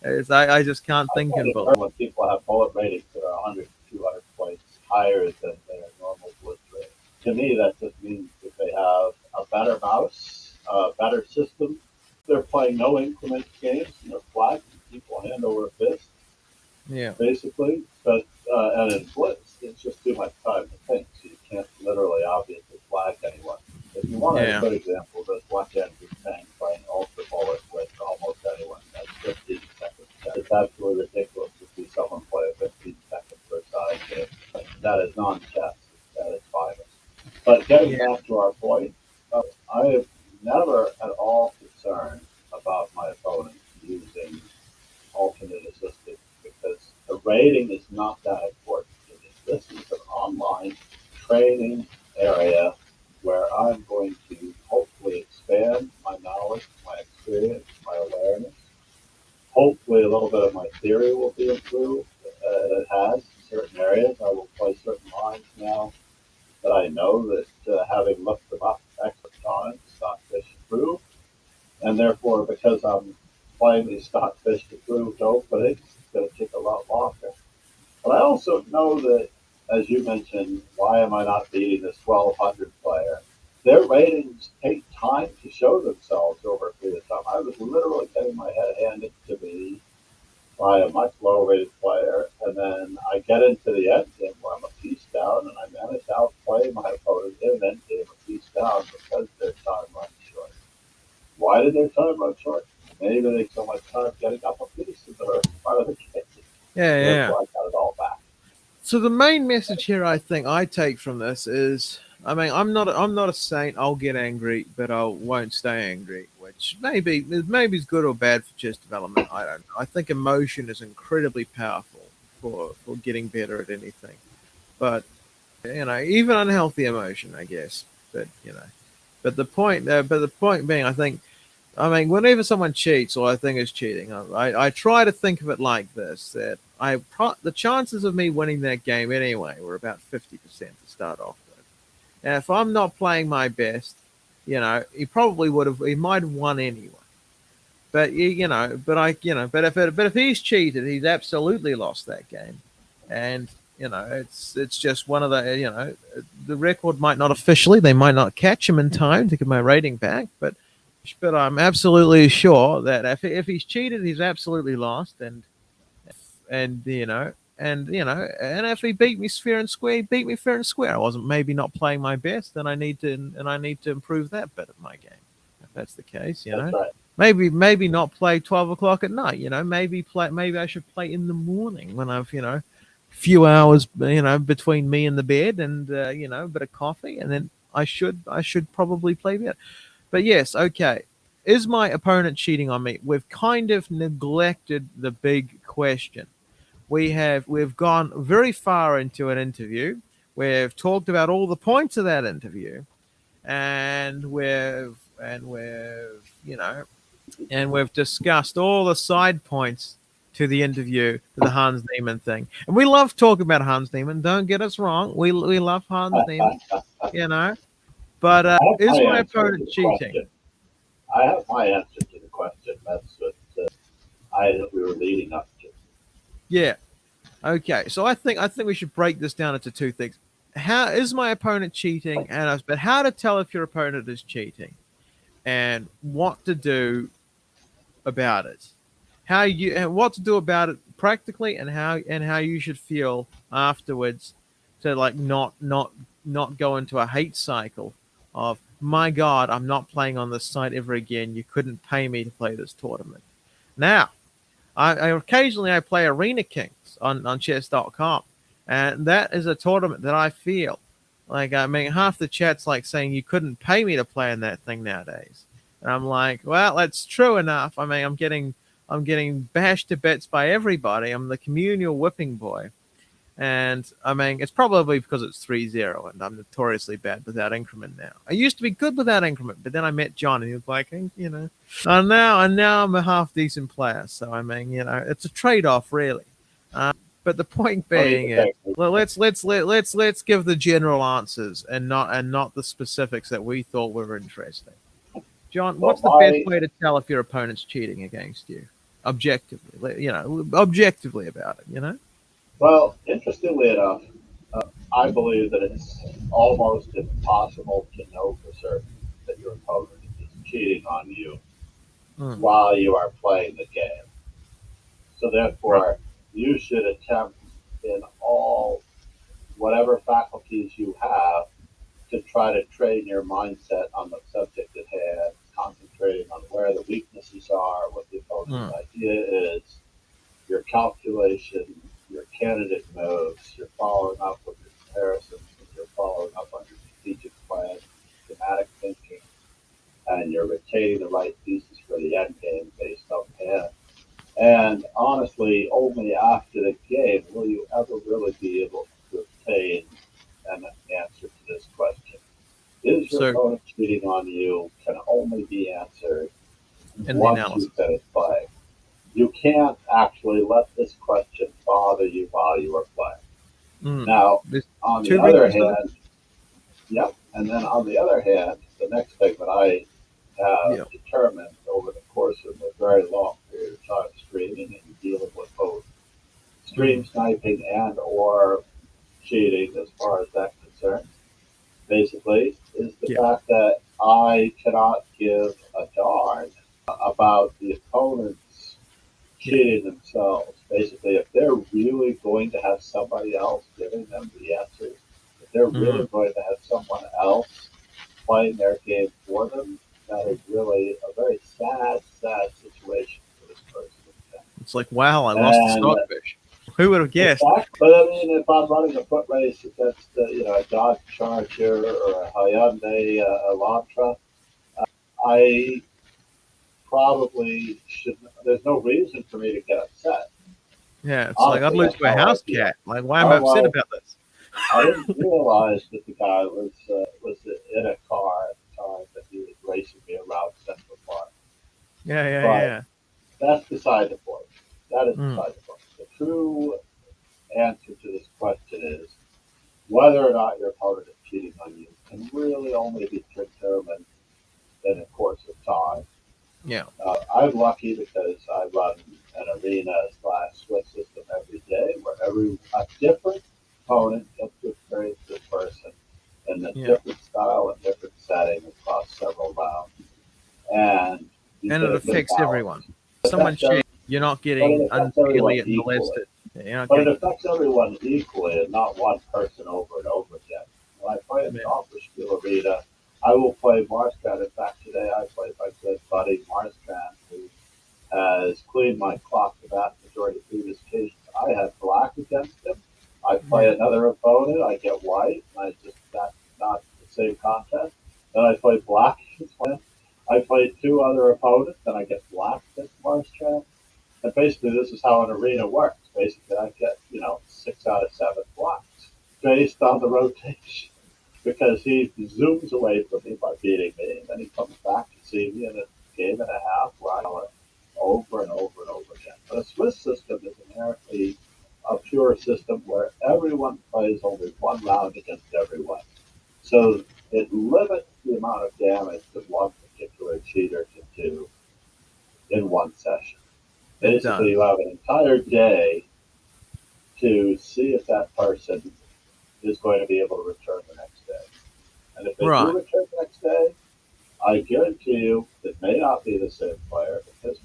I just can't I think find in it hard bullet. when people have bullet ratings that are 100 to 200 points higher than their normal blitz rating. To me, that just means that they have a better mouse, a better system. They're playing no increment games and they're flat people hand over fist, Yeah, basically. But and in blitz, it's just too much time to think, so you can't literally obviously flag anyone. If you want a yeah, good example, just watch Andrew Tang playing ultra bullet with almost anyone. That's 15 seconds. It's absolutely ridiculous to see someone play a 15-second per side game. That is non-chess. That is finest. But getting yeah. back to our point, I am never at all concerned about my opponent using alternate assisted because the rating is not that important to me. This is an online training area where I'm going to hopefully expand my knowledge, my experience, my awareness. Hopefully, a little bit of my theory will be improved. It has certain areas. I will play certain lines now that I know that having looked them up extra times, stockfish approved, and therefore because I'm playing these stockfish approved openings, it's going to take a lot longer. But I also know that, as you mentioned, why am I not beating this 1200 player? Their ratings take time to show themselves over a period of time. I was literally getting my head handed to me by a much lower rated player, and then I get into the end game where I'm a piece down, and I manage to outplay my opponent in an end game a piece down because their time runs short. Why did their time run short? Maybe they took so much time getting up a piece in the first part of the game. Yeah, yeah. Therefore, I got it all back. So the main message here, I think, I take from this is, I mean, I'm not a saint. I'll get angry, but I won't stay angry, which maybe is good or bad for chess development. I don't know. I think emotion is incredibly powerful for getting better at anything. But even unhealthy emotion, I guess. But but the point being, I mean, whenever someone cheats, or I think is cheating, I try to think of it like this: that the chances of me winning that game anyway were about 50% to start off with. And if I'm not playing my best, he might have won anyway. But but if he's cheated, he's absolutely lost that game. And it's just one of the record might not officially, they might not catch him in time to get my rating back, but I'm absolutely sure that if he's cheated, he's absolutely lost, and and if he beat me fair and square, he beat me fair and square. I wasn't maybe not playing my best, and I need to improve that bit of my game. If that's the case, That's right. maybe not play 12 o'clock at night. Maybe I should play in the morning when I've few hours between me and the bed, and a bit of coffee, and then I should probably play better. But yes, okay. Is my opponent cheating on me? We've kind of neglected the big question. We've gone very far into an interview. We've talked about all the points of that interview, and we've discussed all the side points to the interview, to the Hans Niemann thing. And we love talking about Hans Niemann. Don't get us wrong. We love Hans Niemann, But is my opponent cheating? Question. I have my answer to the question. That's what we were leading up to. Yeah. Okay. So I think we should break this down into two things. How is my opponent cheating? But how to tell if your opponent is cheating, and what to do about it. What to do about it practically, and how you should feel afterwards to not go into a hate cycle of, my God, I'm not playing on this site ever again. You couldn't pay me to play this tournament. Now, I occasionally play Arena Kings on chess.com, and that is a tournament that I feel like, I mean, half the chat's like saying you couldn't pay me to play in that thing nowadays. And I'm like, well, that's true enough. I mean, I'm getting bashed to bits by everybody. I'm the communal whipping boy. And I mean, it's probably because it's 3-0 and I'm notoriously bad without increment now. I used to be good without increment, but then I met John and he was like, and now I'm a half decent player. So I mean, it's a trade-off really. But the point being is, let's give the general answers and not the specifics that we thought were interesting. John, what's the best way to tell if your opponent's cheating against you? Objectively, objectively about it, Well, interestingly enough, I believe that it's almost impossible to know for certain that your opponent is cheating on you while you are playing the game. So therefore, you should attempt in all whatever faculties you have to try to train your mindset on the subject at hand, concentrating on where the weaknesses are, what the opponent's idea is, your calculation, your candidate moves, you're following up with your comparisons, you're following up on your strategic plan, schematic thinking, and you're retaining the right pieces for the end game based on hand. And honestly, only after the game will you ever really be able to obtain an answer to this question. Is your opponent cheating on you can only be answered once you finish playing. You can't actually let this question bother you while you are playing. Now, There's on the two other reasons for that? hand, yep. And then on the other hand, the next thing that I have Yeah. determined over the course of a very long period of time streaming and dealing with both stream sniping and or cheating as far as that concerns, basically, is the Yeah. fact that I cannot give a darn about the opponents Yeah. cheating themselves. Basically, if they're really going to have somebody else giving them the answers, if they're really going to have someone else playing their game for them, that is really a very sad, sad situation for this person. It's like, wow, I lost the And stockfish. Who would have guessed? exactly, but I mean, if I'm running a foot race against a Dodge Charger or a Hyundai Elantra, I probably should. There's no reason for me to get upset. Yeah, it's like I'd Honestly, lose that's to a how I house feel. cat. Like, why am I upset Otherwise, about this? I didn't realize that the guy was in a car at the time that he was racing me around Central Park. Yeah, yeah, But yeah. that's beside the point. That is Mm. beside the point. The true answer to this question is whether or not your opponent is cheating on you can really only be determined in the course of time. Yeah. I'm lucky because I run an arena slash Swiss system every day where a different opponent gets to experience this person in a Yeah. different style and different setting across several rounds. And you And get it a good affects balance. everyone. It Someone affects every- shares, you're not but it getting affects everyone unfairly equally. molested. You're not But it getting. affects everyone equally and not one person over and over again. When I play in the Yeah. Opera Arena, I will play Marstran. In fact, today I played my good buddy Marstran, who has cleaned my clock the vast majority of previous occasions. I have black against him. I play Yeah. another opponent, I get white, and that's not the same contest. Then I play black against him. I play two other opponents, and I get black against Marstran. And basically, this is how an arena works. Basically, I get 6 out of 7 blocks based on the rotation because he zooms away from me by beating me, and then he comes back to see me in a game and a half where I know it over and over and over again. But a Swiss system is inherently a pure system where everyone plays only one round against everyone. So it limits the amount of damage that one particular cheater can do in one session. It Basically, does. you have an entire day to see if that person is going to be able to return the next day. And if they do Right. return the next day, I guarantee you it may not be the same player because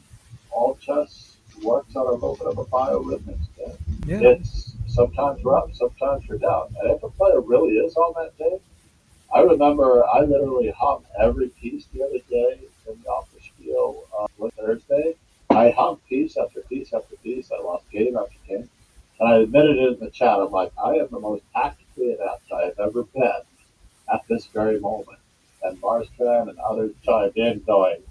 all chess works on a little bit of a biorhythmic scale. Yeah. It's sometimes you're up, sometimes you're down. And if a player really is on that day, I remember I literally hung every piece the other day in the Opera Spiel on Thursday. I hung piece after piece after piece. I lost game after game. And I admitted it in the chat. I'm like, I am the most tactically inept I have ever been at this very moment. And Marstran and others chimed in going,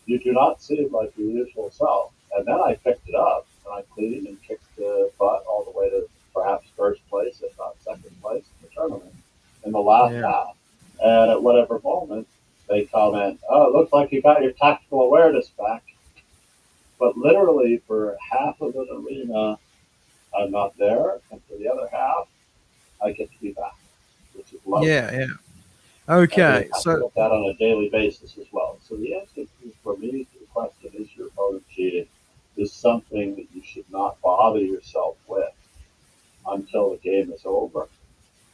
you do not seem like your usual self. And then I picked it up and I cleaned and kicked the butt all the way to perhaps first place, if not second place in the tournament in the last Yeah. half. And at whatever moment they comment, oh, it looks like you got your tactical awareness back. But literally for half of an arena, I'm not there. And for the other half, I get to be back, which is lovely. Yeah. Yeah. I Okay. have to So look at that on a daily basis as well. So the answer for me to the question, is your opponent cheating, is something that you should not bother yourself with until the game is over.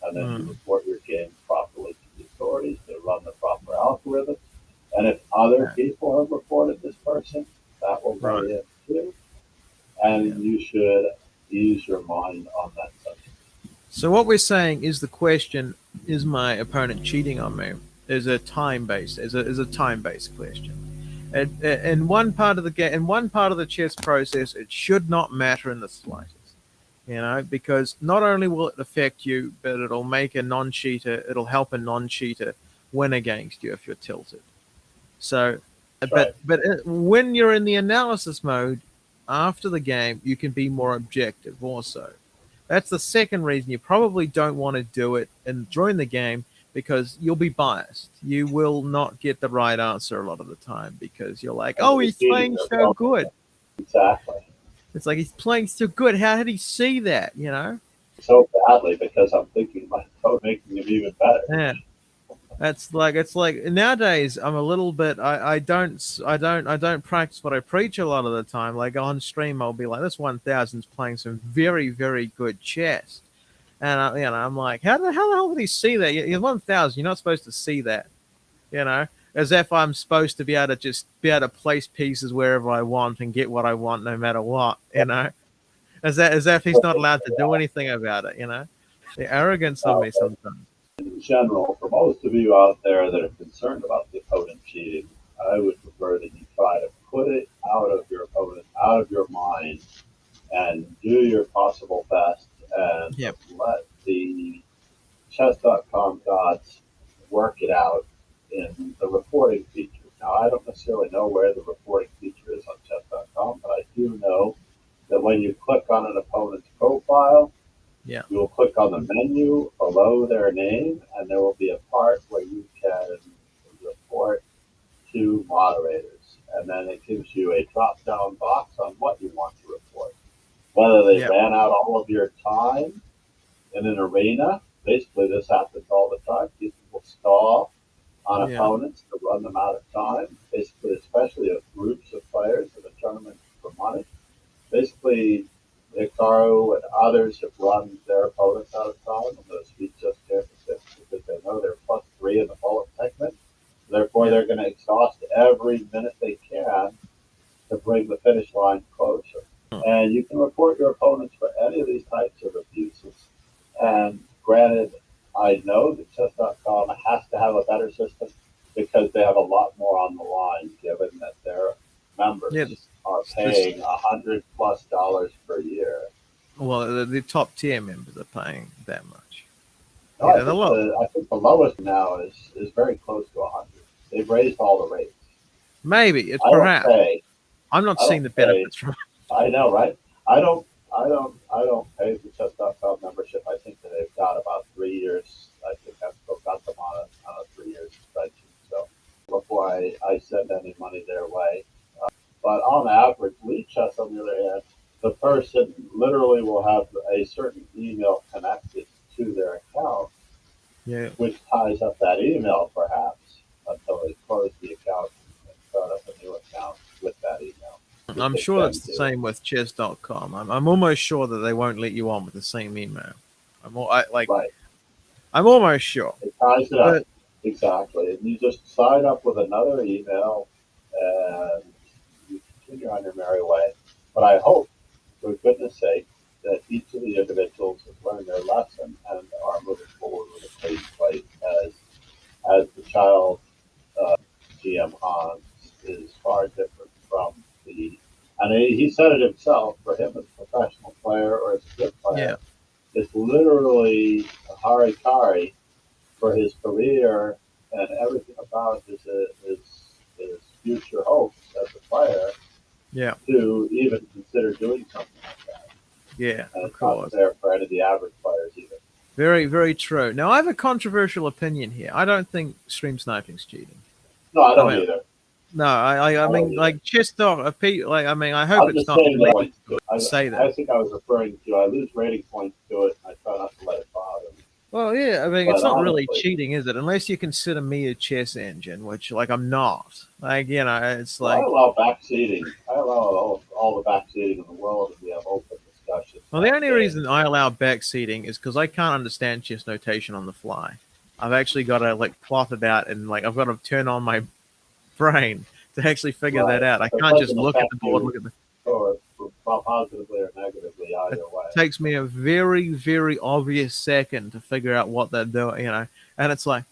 And then you report your game properly to the authorities. They run the proper algorithm. And if other Right. people have reported this person, that will go Right. in too. And Yeah. you should use your mind on that subject. So what we're saying is the question: is my opponent cheating on me? Is a time based? Is a time based question. And in one part of the game, in one part of the chess process, it should not matter in the slightest. Because not only will it affect you, but it'll make a non-cheater. It'll help a non-cheater win against you if you're tilted. So, Right. but when you're in the analysis mode after the game, you can be more objective also. That's the second reason you probably don't want to do it during the game, because you'll be biased. You will not get the right answer a lot of the time because you're like, oh, he's playing so good. Exactly. It's like, he's playing so good. How did he see that? So badly because I'm thinking my code making him even better. Yeah. It's like nowadays I'm a little bit I don't practice what I preach a lot of the time. Like on stream I'll be like, this 1000's playing some very, very good chess. And I'm like, how the hell did he see that? You're 1000, you're not supposed to see that. As if I'm supposed to be able to place pieces wherever I want and get what I want no matter what. As if he's not allowed to do anything about it. The arrogance of me sometimes. In general, for most of you out there that are concerned about the opponent cheating, I would prefer that you try to put it out of your opponent, out of your mind, and do your possible best and let the chess.com gods work it out in the reporting feature. Now, I don't necessarily know where the reporting feature is on chess.com, but I do know that when you click on an opponent's profile, you will click on the menu below their name, and there will be a part where you can report to moderators. And then it gives you a drop-down box on what you want to report. Whether they ran out all of your time in an arena, basically this happens all the time. People will stall on opponents to run them out of time, basically, especially if groups of players in a tournament for money. Basically, Hikaru and others have run their opponents out of time in those Speed Chess Championships because they know they're +3 in the bullet segment. Therefore, they're going to exhaust every minute they can to bring the finish line closer. And you can report your opponents for any of these types of abuses. And granted, I know that chess.com has to have a better system because they have a lot more on the line, given that their members are paying $100+ per year. Well, the top tier members are paying that much. No, I think the lowest now is very close to 100. They've raised all the rates. Maybe it's perhaps. I'm not seeing the benefits from it. I know, right? I don't pay the chess.com membership. I think that they've got about 3 years. I think I've still got them on a 3 years spreadsheet. So before I send any money their way. But on average, Lead Chess, on the other hand, the person literally will have a certain email connected to their account, which ties up that email perhaps until they close the account and start up a new account with that email. I'm sure that's the same with chess.com. I'm almost sure that they won't let you on with the same email. I'm almost sure. It ties it up. Exactly. And you just sign up with another email and you continue on your merry way. But I hope, for goodness sake, that each of the individuals has learned their lesson and are moving forward with a clean slate as the child GM Hans is far different from and he said it himself, for him as a professional player or as a good player, it's literally a harikari for his career and everything about his future hopes as a player to even consider doing something like that. Yeah, and of course. Not there for any of the average players either. Very, very true. Now, I have a controversial opinion here. I don't think stream sniping's cheating. No, I don't either. No, I mean, like chess dog. I hope it's not. Say that. I think I was referring to. I lose rating points to it, and I try not to let it bother me. Well, yeah, I mean, it's not really cheating, is it? Unless you consider me a chess engine, which, I'm not. It's like... I allow backseating. I allow all the backseating in the world, and we have open discussions. Well, the only reason I allow backseating is because I can't understand chess notation on the fly. I've actually got to, plot it out, and, I've got to turn on my brain to actually figure that out. I can't just look at the board, look at the... Or positively or negatively, either way. It takes me a very, very obvious second to figure out what they're doing, and it's like,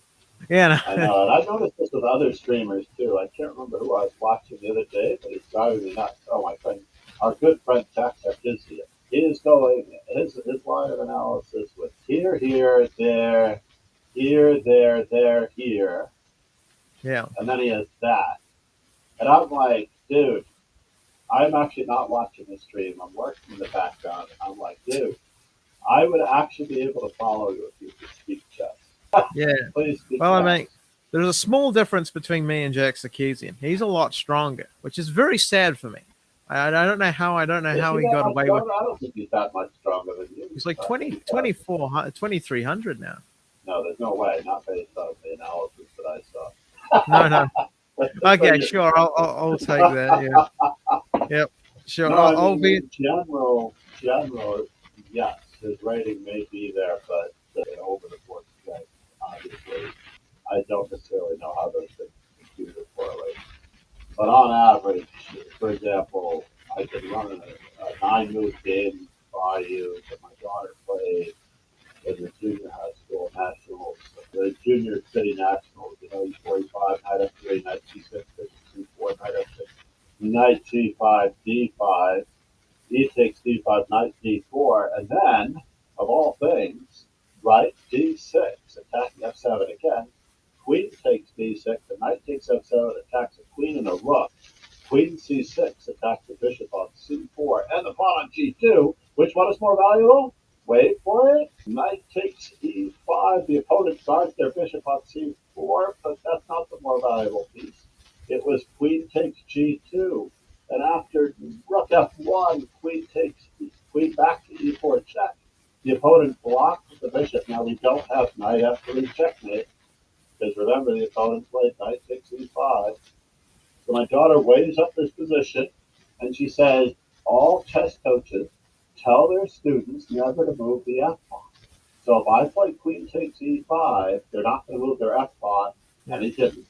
I know, and I've noticed this with other streamers too. I can't remember who I was watching the other day, but it's driving me nuts. Oh, my friend, our good friend Jackson is here. He is going his line of analysis with here, there, here. Yeah. And then he has that. And I'm like, dude, I'm actually not watching the stream. I'm working in the background. I'm like, dude, I would actually be able to follow you if you could speak chess. Yeah. Please speak well, chess. I mean, there's a small difference between me and Jack Sarkeesian. He's a lot stronger, which is very sad for me. I don't know how. I don't know Is how he he that got much away with. stronger? I don't think he's that much stronger than you. He's like But 2,300 now. no, there's no way. Not based on the analysis that I saw. No, no. So Okay, sure. I'll take that. Yeah. Yep. Sure. no, I I'll mean be. in general, yes, his rating may be there, but over the course of life, obviously, I don't necessarily know how those things compute or correlate. But on average, for example, I could run a 9 move game by you that my daughter played in the junior high school nationals, the junior city nationals, E45, knight F3, knight C6, bishop C4, knight F6, knight G5, D5, E takes D5, knight D4, and then, of all things, right, D6, attacking F7 again, queen takes D6, the knight takes F7, attacks a queen and a rook, queen C6 attacks the bishop on C4, and the pawn on G2. Which one is more valuable? Wait for it. Knight takes E5. The opponent guards their bishop on C4, but that's not the more valuable piece. It was queen takes G2. And after rook F1, queen back to E4 check. The opponent blocked the bishop. Now we don't have knight F3 checkmate, because remember the opponent played knight takes E5. So my daughter weighs up this position, and she says, all chess coaches tell their students never to move the F pawn. So if I play queen takes E5, they're not going to move their F pawn, and he didn't.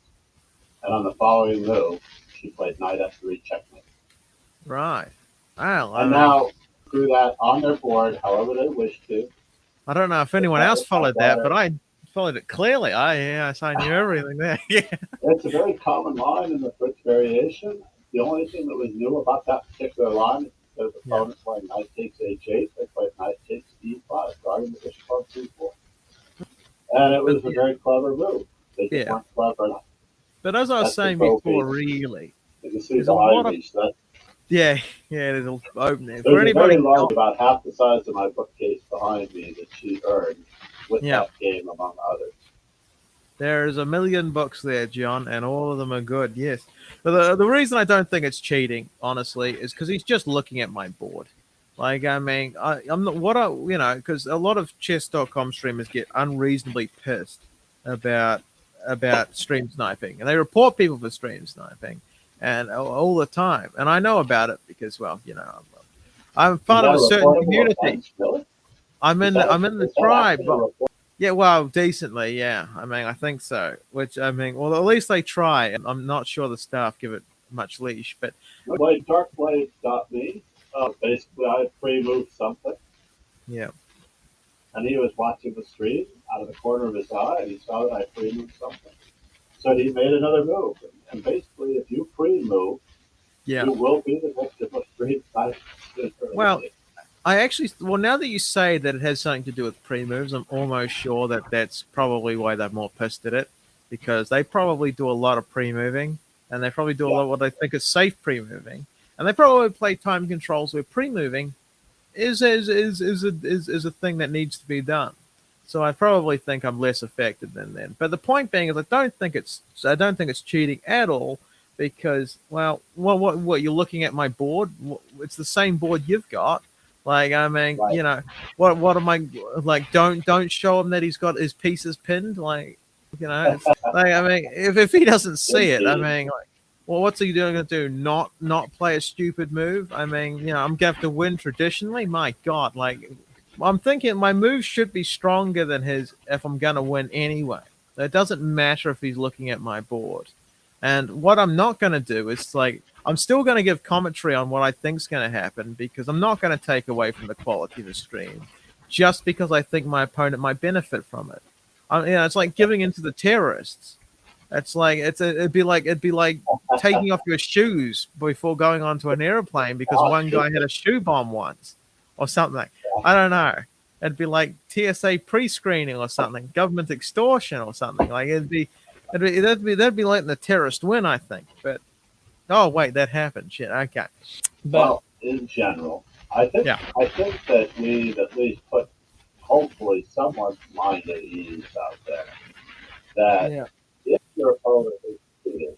And on the following move, she played knight F3 checkmate. Right. Wow. And now, through that on their board, however they wish to. I don't know if anyone else followed that, but I followed it clearly. I knew everything there. Yeah. It's a very common line in the Fritz variation. The only thing that was new about that particular line is that the opponent playing knight takes H8, they played knight takes E5, guarding the bishop on C4. And it was a very clever move. They just weren't clever enough. But as I was saying before, really, you can see behind me. Yeah, there's an opening. There's a very large, about half the size of my bookcase behind me that she earned with that game, among others. There's a million books there, John, and all of them are good, yes. But the reason I don't think it's cheating, honestly, is because he's just looking at my board. Like, I mean, I'm not, because a lot of chess.com streamers get unreasonably pissed about stream sniping, and they report people for stream sniping, and all the time. And I know about it because, well, I'm part of a certain community. I'm in the tribe. Yeah, well, decently, yeah. I mean, I think so. Which, I mean, well, at least they try. I'm not sure the staff give it much leash, but... Darkblade got me. Basically, I pre-moved something. Yeah. And he was watching the stream out of the corner of his eye, and he saw that I pre-moved something. So he made another move. And basically, if you pre-move, you will be the victim of stream sniping. Well... now that you say that it has something to do with pre-moves, I'm almost sure that that's probably why they're more pissed at it, because they probably do a lot of pre-moving, and they probably do a lot of what they think is safe pre-moving, and they probably play time controls where pre-moving is a thing that needs to be done. So I probably think I'm less affected than them. But the point being is, I don't think it's cheating at all, because what you're looking at my board, it's the same board you've got. Like, I mean, what am I like? Don't show him that he's got his pieces pinned. Like, it's, like, I mean, if he doesn't see it, I mean, like, well, what's he going to do? Not play a stupid move? I mean, I'm gonna have to win traditionally. My God, like, I'm thinking my move should be stronger than his if I'm gonna win anyway. It doesn't matter if he's looking at my board. And what I'm not going to do is, like, I'm still going to give commentary on what I think's going to happen, because I'm not going to take away from the quality of the stream just because I think my opponent might benefit from it. It's like giving into the terrorists. It's like it'd be like taking off your shoes before going onto an airplane because one guy had a shoe bomb once or something. I don't know. It'd be like TSA pre-screening or something, government extortion or something. Like that'd be letting the terrorist win, I think. But oh wait, that happened. Shit. Okay. Well, in general, I think that we've at least put hopefully someone's mind at ease out there. That if your opponent is cheating,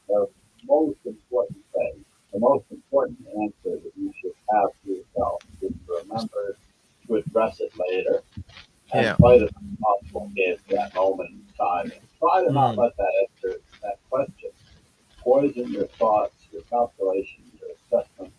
the most important thing the most important answer that you should have to yourself is to remember to address it later and Yeah. play the best possible game at that moment in time. And try to not let that answer, that question, poison your thoughts, your calculations, your assessment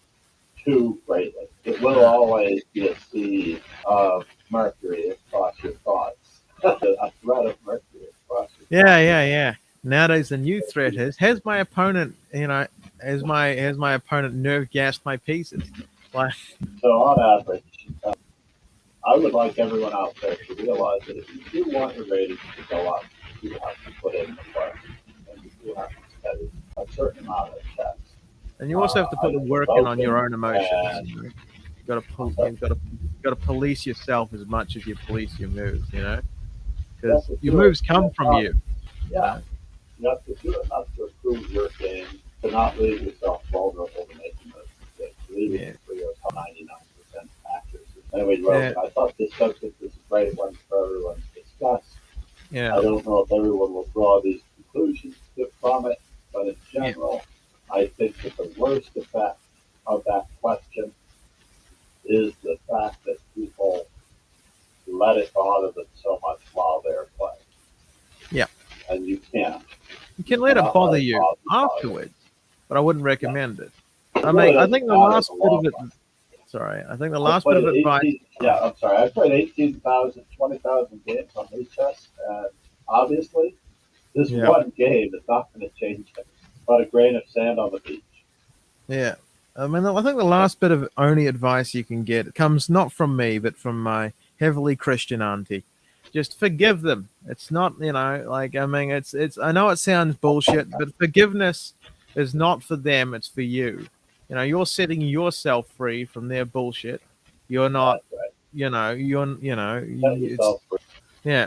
too greatly. It will always be a seed of mercury across your thoughts, a thread of mercury across your Yeah. Nowadays, the new threat is: has my opponent, has my opponent nerve gassed my pieces? Like, So on average, I would like everyone out there to realize that if you do want your ratings to go up, you have to put in the work, and you do have to study a certain amount of tests. and you also have to put the work in on your own emotions. You got to got to police yourself as much as you police your moves. Because your moves come from you. Yeah, you have to do it not to improve your game, to not leave yourself vulnerable to making those mistakes. Leave it for your 99% accuracy. Anyway, Rogan, I thought this subject was a great one for everyone to discuss. Yeah. I don't know if everyone will draw these conclusions from it, but in general, I think that the worst effect of that question is the fact that people let it bother them so much while they're playing. Yeah. And you can't. You can let it bother you afterwards, but I wouldn't recommend it. I mean, I think the last bit of it. Sorry, I think the last bit of advice. I'm sorry. I played 18,000, 20,000 games on chess, and obviously, this one game is not going to change it, but a grain of sand on the beach. Yeah. I mean, I think the last bit of only advice you can get comes not from me, but from my heavily Christian auntie. Just forgive them. It's not, I mean, it's, I know it sounds bullshit, but forgiveness is not for them. It's for you. You're setting yourself free from their bullshit. You're not,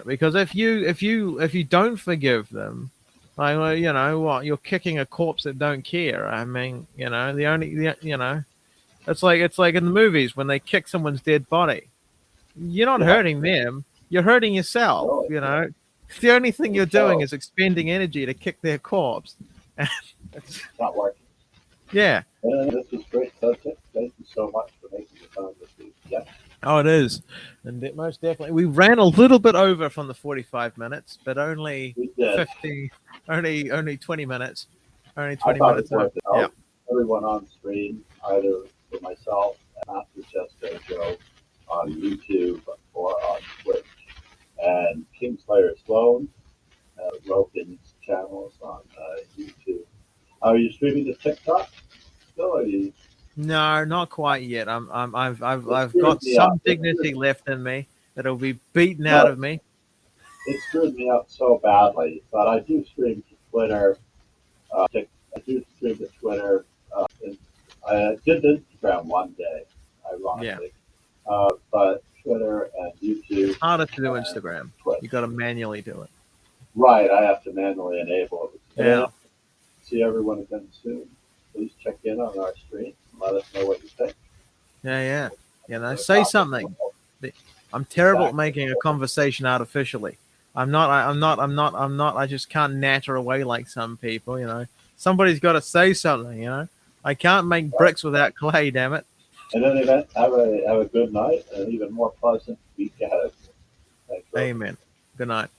because if you don't forgive them, like, well, what, you're kicking a corpse that don't care. I mean, it's like in the movies when they kick someone's dead body. You're not hurting them. You're hurting yourself. The only thing you're doing is expending energy to kick their corpse. It's not working. Yeah. This was a great subject. Thank you so much for making the time this week. Yeah. Oh, it is. And most definitely. We ran a little bit over from the 45 minutes, but only 50, only 20 minutes. Only 20 minutes. Yeah. Everyone on stream, either for myself and Master Chess Dojo on YouTube or on Twitch. And Kingslayer Sloan, Rogan's channels on YouTube. Are you streaming to TikTok still? Or No, not quite yet. I've got some dignity left in me that'll be beaten out of me. It screwed me up so badly, but I do stream to Twitter. I do stream to Twitter. I did Instagram one day, ironically. Yeah. But Twitter and YouTube. It's harder to do Instagram. You got to manually do it. Right, I have to manually enable it. Yeah. See everyone again soon. Please check in on our stream and let us know what you think. Yeah. Say something. I'm terrible at making a conversation artificially. I'm not. I just can't natter away like some people. Somebody's got to say something. I can't make bricks without clay. Damn it. In any event, have a good night and an even more pleasant week ahead. Amen. Good night.